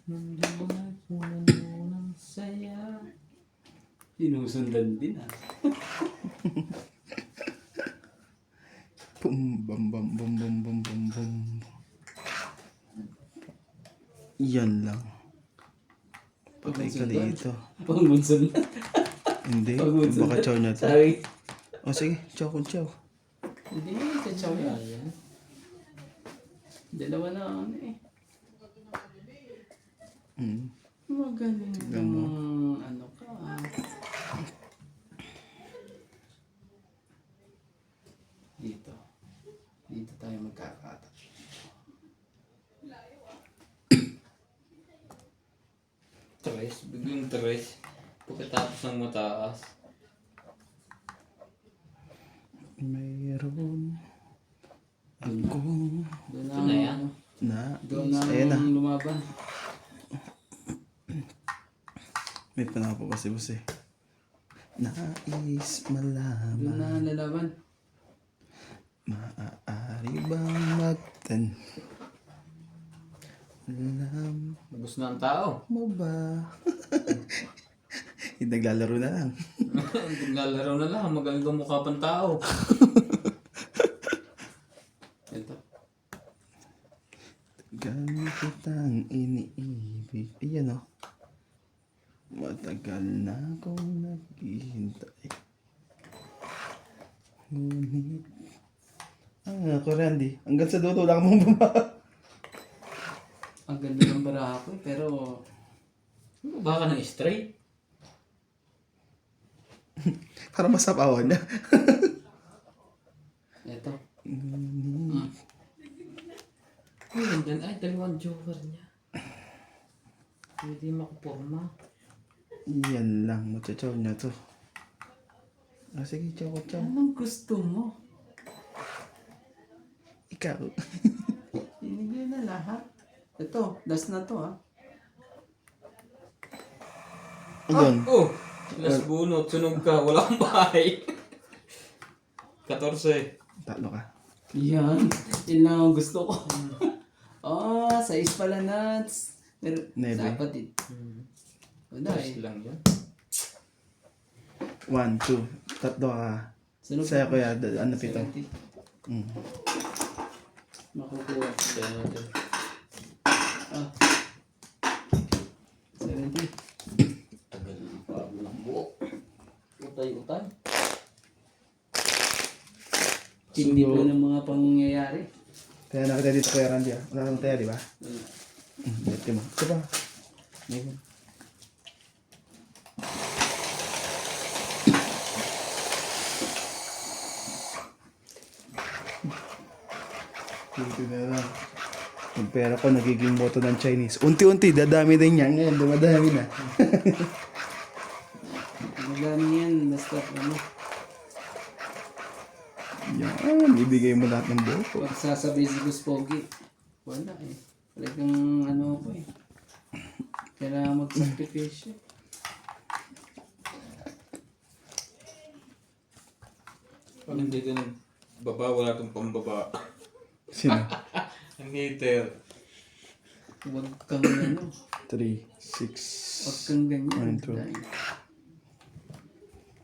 Nandunag mo ng saya. Sinusundan din ah. Bum, bum, bum, bum, bum, bum, bum, bum. Yan lang. Patay ka dito. Pangmunsundan. Hindi. Pangmunsundan. Baka chow na to. Sabi. O sige, chow kung chow. Hindi, kachaw yan. Dalawa na ano eh. Mm. Magaling Tignan mo. ano ka. Dito. Dito tayo magkakata. Tres, biglang tres. Pagkatapos ng mataas. Mayroon akong Doon Ito na yan. na Doon na ayan na. lumaban. May panapapasibos eh. Nais Doon malaman, na lalaban. maaari bang magtan... Alam Gusto na ang tao. mo ba? Naglalaro na lang. Naglalaro na lang. Magaling ang mukha pang tao. Ito. Ganun kitang iniibig. Ayan o. Matagal na akong naghihintay. Ngunit... ako Randy. Hanggang sa duto lang mong bumaba. Ang ganda ng baraha ko eh, pero Baka ng straight. Para masapawan niya. eto. Ay, nandun. Ay, dalawang joker niya. Pwede makaporma. Yan lang. Matsachaw niya to. Sige, chow. Anong gusto mo? Ikaw. Binigay na lahat. Ito, last na to ha. Ayun. Oh! Last bunot. Sunog ka. Wala kang bahay. 14. Talo ka. Yan. Yun lang ang gusto ko. Size pala nuts. Pero, Nebe. dapat eh. Wala eh. Size lang yan. 1, 2. Tatlo ka. Sunod Saya ko yan. Ano pito? 70. Mm. Makukuha. Kaya natin. 70. Tagal pa ng buo. Utay-utay. Hindi po ng mga pangyayari. Kaya nakita dito kaya Randy ah. Wala kang tayo, di ba? Wala. Dito mo. Ito ba? Ngayon. Dito na lang. Yung pera ko nagiging moto ng Chinese. Unti-unti, dadami din yan. Ngayon, dumadami na. Magami yan. Basta ano. Yan, ibigay mo lahat ng boto. Pag sasabi si Gus Pogi. Wala eh. Talagang ano ko eh. Kailangan mag-sacrifice. Pag hindi ka nagbaba, wala kang pambaba. Sino? Ang hater. Huwag kang ano. 3, Huwag 6. kang ganyan. One, two. Dahil,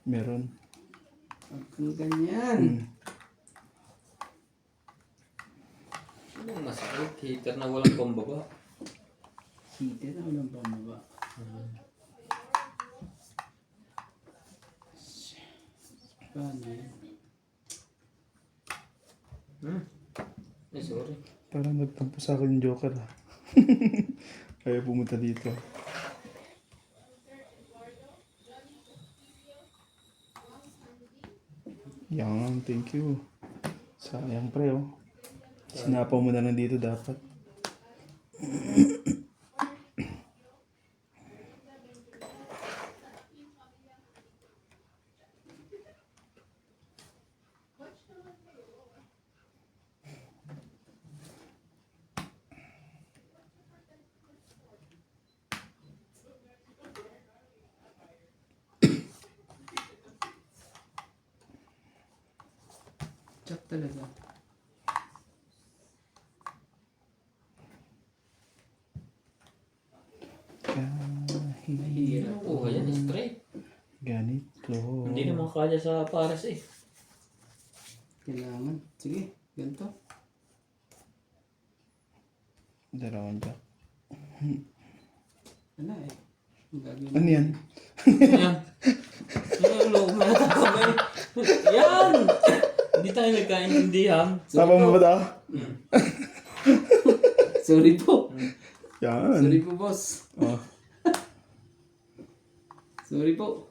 Meron. Huwag kang ganyan. Ano masakit? Hater na walang pambaba. Hiti na walang pamaba. Paano yan? Ay, sorry. Parang nagtampo sa akin yung Joker ah. Kaya pumunta dito. Yan, thank you. Sayang pre oh. Sinapaw mo na lang dito dapat. Tsak talaga. Hirap po. Yan, straight. Ganito. Hindi naman kaya sa pares eh. Kailangan. Sige, ganito. Dalawang jack. Wala eh. Ang gagawin Ano yan? Yan. Yan, loob na natatagay. Yan! Hindi tayo nagkaintindihan. Tapa mo ba daw? Sorry po. Yan. Sorry po, boss. Oh. Sorry po.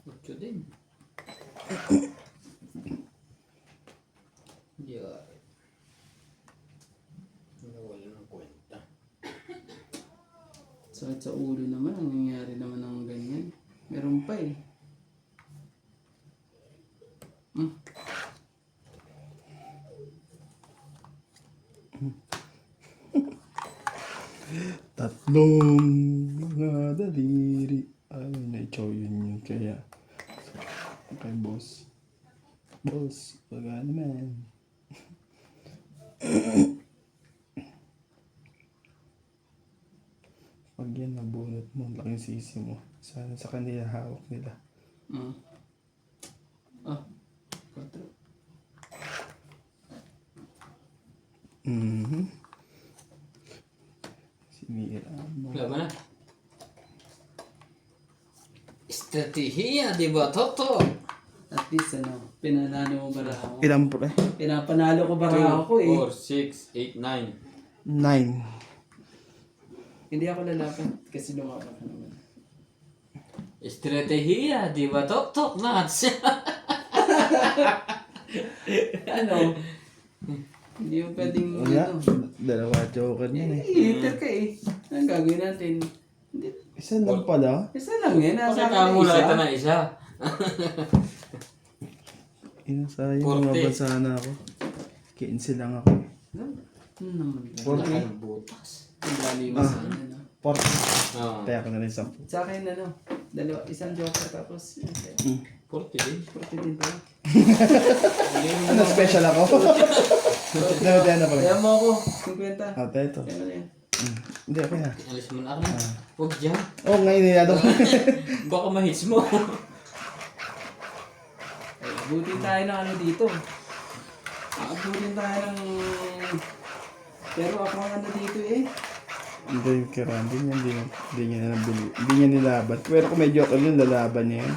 Ocho din. Yeah. Nawala ng kwenta. Sakit sa ulo naman. Ang nangyayari naman ng ganyan. Meron pa eh. Hmm. Tatlong mga daliri. Ay, na-chow yun kaya. Okay, boss. Boss, baga naman. Pag yan nabunot mo, laking sisi mo. Sana sa kanila hawak nila. Hmm. Ah. 4. Mhm. Sinira mo. Wala ba na? Estratehiya, di ba, Toto? At least pinanalo mo baraha ko. Ilang pre? Pinapanalo ko baraha ko 2, 4, 6, 8, 9. 9. Hindi ako lalaban kasi lumaban ka naman. Estratehiya, di ba, Toto? Mats. Ano? Hindi mo pwedeng Wala. ano. Dalawa joker yan eh. Hitter ka eh. Anong gagawin natin? Hindi. Isa lang pala. Isa lang eh. Nasa Pakita mo akin lahat isa. na isa. Inasayang Forte. mga sana ako. 15 lang ako. Ano naman ba? Wala ka ng butas. Ang value mo sa inyo, no? 40. Ah, Kaya ko na rin 10. Sa akin, isang joker tapos, 40 din. 40 din pala. Ano special ako? Dami na pala. Kaya mo ako, 50. Ate, ito. Kaya mo na yan. Hindi, okay na. Alis mo na ako na. Huwag dyan. Oh, ngayon nila daw. Baka ma-hits mo. Ay, abutin tayo ng ano dito. Abutin tayo ng... Pero ako ang ano dito eh. Hindi yung kay Randy niya, hindi niya na nabili. Hindi niya nilaban. Pero kung may joker yun, lalaban niya yun.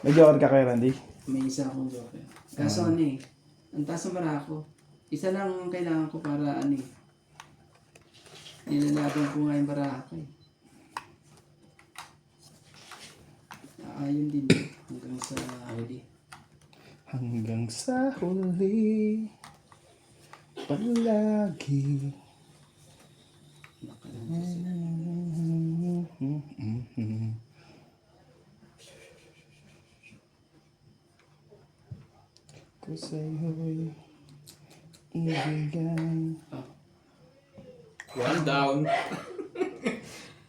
May joker ka kay Randy? May isa akong joker. Kaso ano eh, ang taas ng bara ko. Isa lang ang kailangan ko para ano eh. Nilalaban ko nga yung bara ko eh. Ayun din hanggang sa huli. Hanggang sa huli, palagi. Ko sa'yo'y ibigay One down.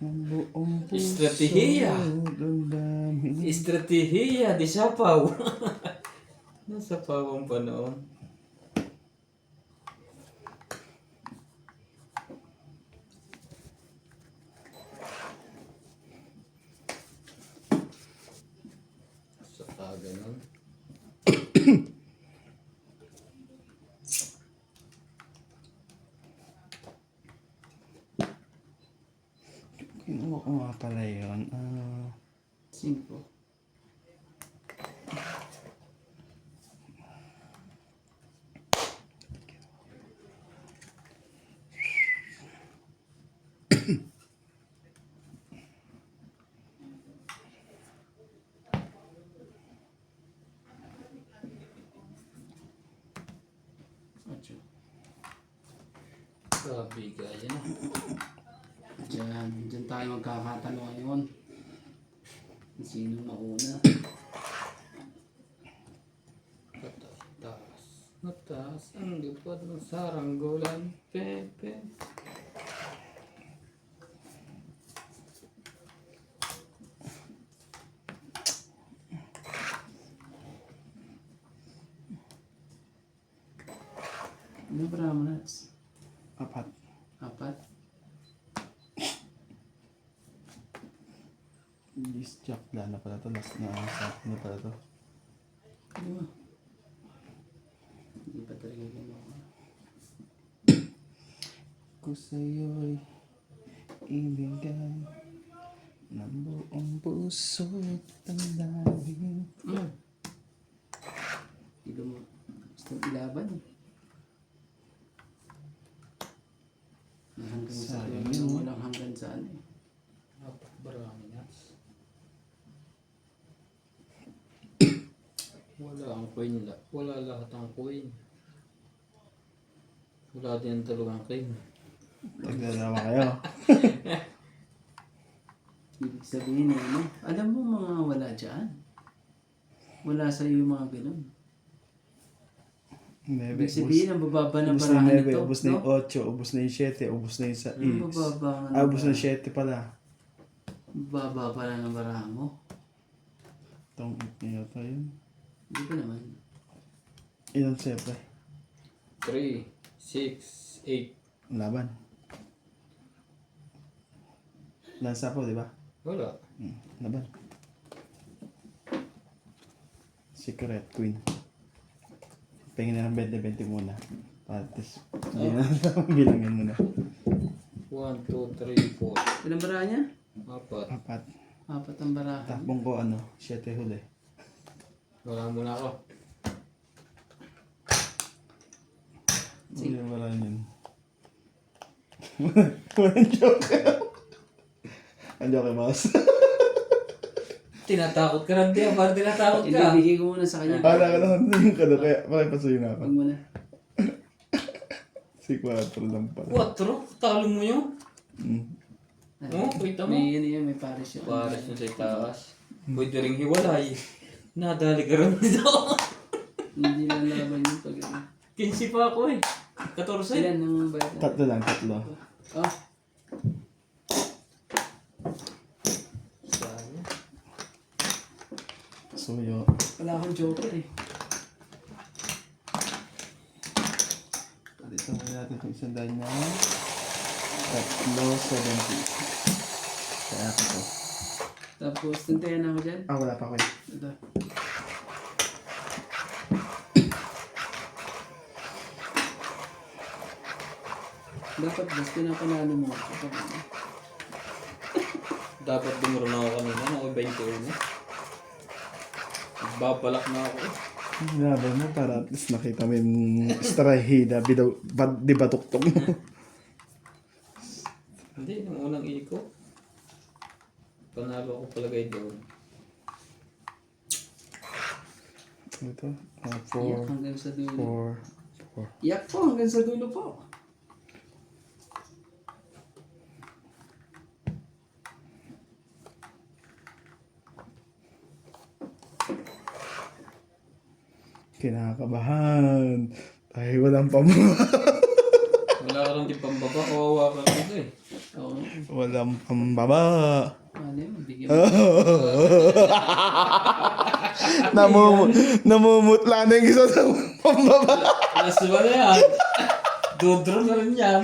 ng buong puso. Estratehiya. Damdamin. Estratehiya, di sapaw. Nasapaw ang panahon. Saka ganun. Kinuha ko nga pala yun. 5. Ocho. Grabe gaya na. Diyan tayo magkakatanong ngayon. Sino mauna? Mataas. Mataas ang lipad ng saranggolan. Pepe. Ano ba Ramanas? 4. 4? This jack na pala to. Last na sa akin na pala to. Ano ba? Hindi pa talaga ginawa. Ko sa'yo'y ibigay ng buong puso at damdamin. Hindi ko mo gusto ilaban eh. Hanggang sa Sayang yun. yun. Walang hanggang saan eh. Napakabarami na. Wala ang coin. Wala lahat ang coin. Wala din ang talagang coin. Tagdalawa kayo. Ibig sabihin eh, no? Alam mo mga wala dyan. Wala sa iyo yung mga ganun. Nebe, Ibig sabihin, ang bababa na ubus na yung barahan 9, nito. ubus na yung No? 8, ubus na yung 7, ubus na yung 6. Ang bababa nga Ah, ubus na barahan. yung 7 pala. Bababa pala ng barahan mo. Itong 8 na yata yun. Hindi pa naman. Ilan 7? 3, 6, 8. Laban. Lansa po, di ba? Wala. Laban. Secret Queen. Pahingin na ng 20-20 muna. Patis. Bilangin muna. 1, 2, 3, 4. Ilang barahan niya? 4. 4. 4 ang barahan. Takbong ko 7 huli. Wala muna ako. Sige, wala yun. Walang joke. Ang joke, boss. Tinatakot ka lang din. Parang tinatakot Hindi, ka. bigay ko muna sa kanya. Wala ka naman yung kano, kaya makipasuyo na ako. Huwag mo na. Si 4 lang pala. 4? Talo mo yun? Mm. Oo, kita mo. May ano yun, may pares yun. Pares na sa itaas. Pwede rin hiwalay. Nadali ka rin dito. Hindi lalaban yun pag ano. 15 pa ako eh. 14. Ilan ang bayad? 3 lang, 3. Oh, Sayang. Suyo. wala akong joker eh. Dito muna natin itong isang dahil na 3.70. Kaya ako to. Tapos, tantayan ako dyan. Ah, wala pa ako eh. Ito. Dapat basta pinapanalo mo ako. Kapag ano. Dapat dumuro na ako kanina. Ako 21 na. Babalak na ako eh. Laban mo para at least nakita mo yung strahida, di ba tuktok mo? Hindi, nung unang iko. Panalo ko palagay doon. Ito, Iyak hanggang sa dulo. 4. Iyak po hanggang sa dulo po. Kinakabahan. Ay, walang pamuha. Wala ka lang din pambaba. Kawawa ka dito eh. Oo. Walang pambaba. Ano yun, bigyan mo. Namumutla na yung isa sa pambaba. Last ba na yan? Dodro na rin yan.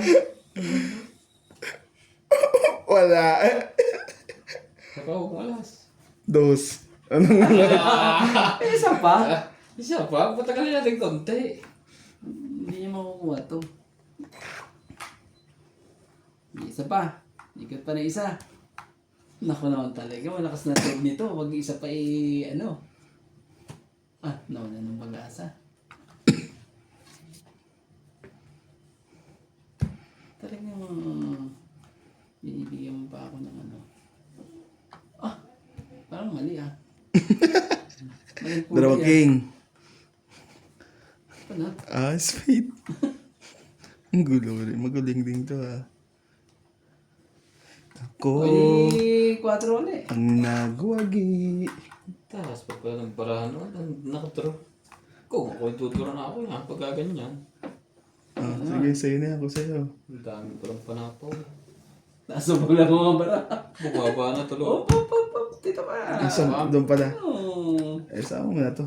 Wala. Saka huwag malas. Dos. Anong Eh, isa pa. Isa pa, patagalin natin konti. Hindi niya makukuha to. Isa pa. Ikot pa na isa. Naku naman talaga. Malakas na tag nito. Wag isa pa ano. Ah, nawala ng pag-asa. Talagang binibigyan mo pa ako ng ano. Ah, parang mali ah. Maling kulay, Dalawang ah. king. Ano? Spade. Ang gulo rin. Magaling din to Ako. Ay, 4 ulit. Ang nagwagi. Taas pa pala ng barahan mo. Nakatro. Kung ako tuturo na ako yan. Pagka ganyan. Sige, sa'yo na ako sa'yo. Ang dami palang panapaw. Nasubog lang mga bara. Bukaba na tulo. Dito ka. Isang doon pala. Oh. Sama mo na to.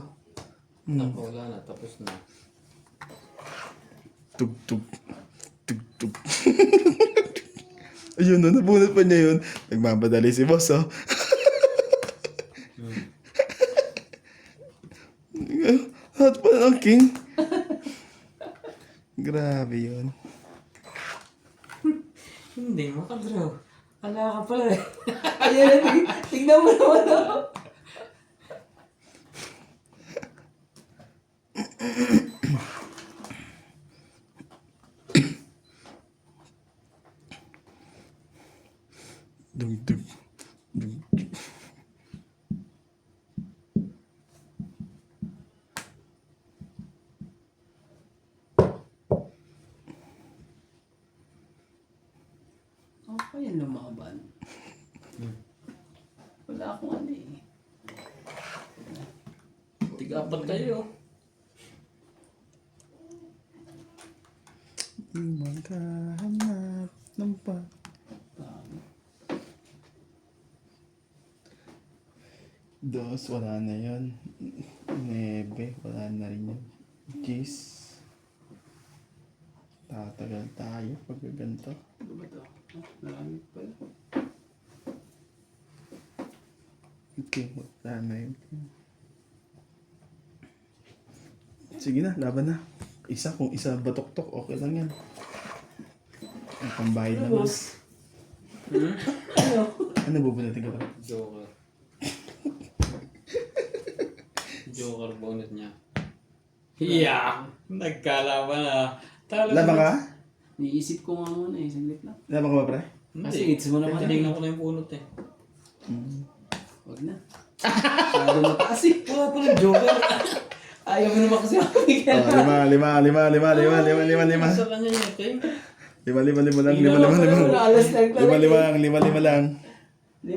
Ako wala na. Tapos na. Tug-tug. Tug-tug. Ayun, nabunot pa niya yun. Nagmamadali si boss, Lahat pa ng king. Grabe yun. Hindi makadraw. Ala ka pala eh. Ayan, tignan mo naman ako. Dug-dug. Dug-dug. Okay yan lumaban. Wala akong ano eh. Tig-apat kayo. Di magkahanap ng pa. Dos, wala na yun. Nebe, wala na rin yun. Gis. Tatagal tayo pag ganito. Ano ba ito? Marami pala. Okay, wala na yun. Sige na, laban na. Isa, kung isa batok-tok, okay lang yan. Ang pambayad na boss. Ano bubunutin ka ba? Joker. Joker bonus niya. Yeah! Nagkalaban na. Laban ka? Niisip ko nga muna eh, saglit lang. Laban ka ba, pre? Kasi it's mo naman. Tinignan ko na yung punot eh. Huwag na. Masyado mataas eh. Wala pala Joker. Ayaw mo naman kasi makabigyan. Oh, lima. Sa kanya yung team. Lima lang, Tingnan mo pala, wala, alas lang pala. lima lang. 5.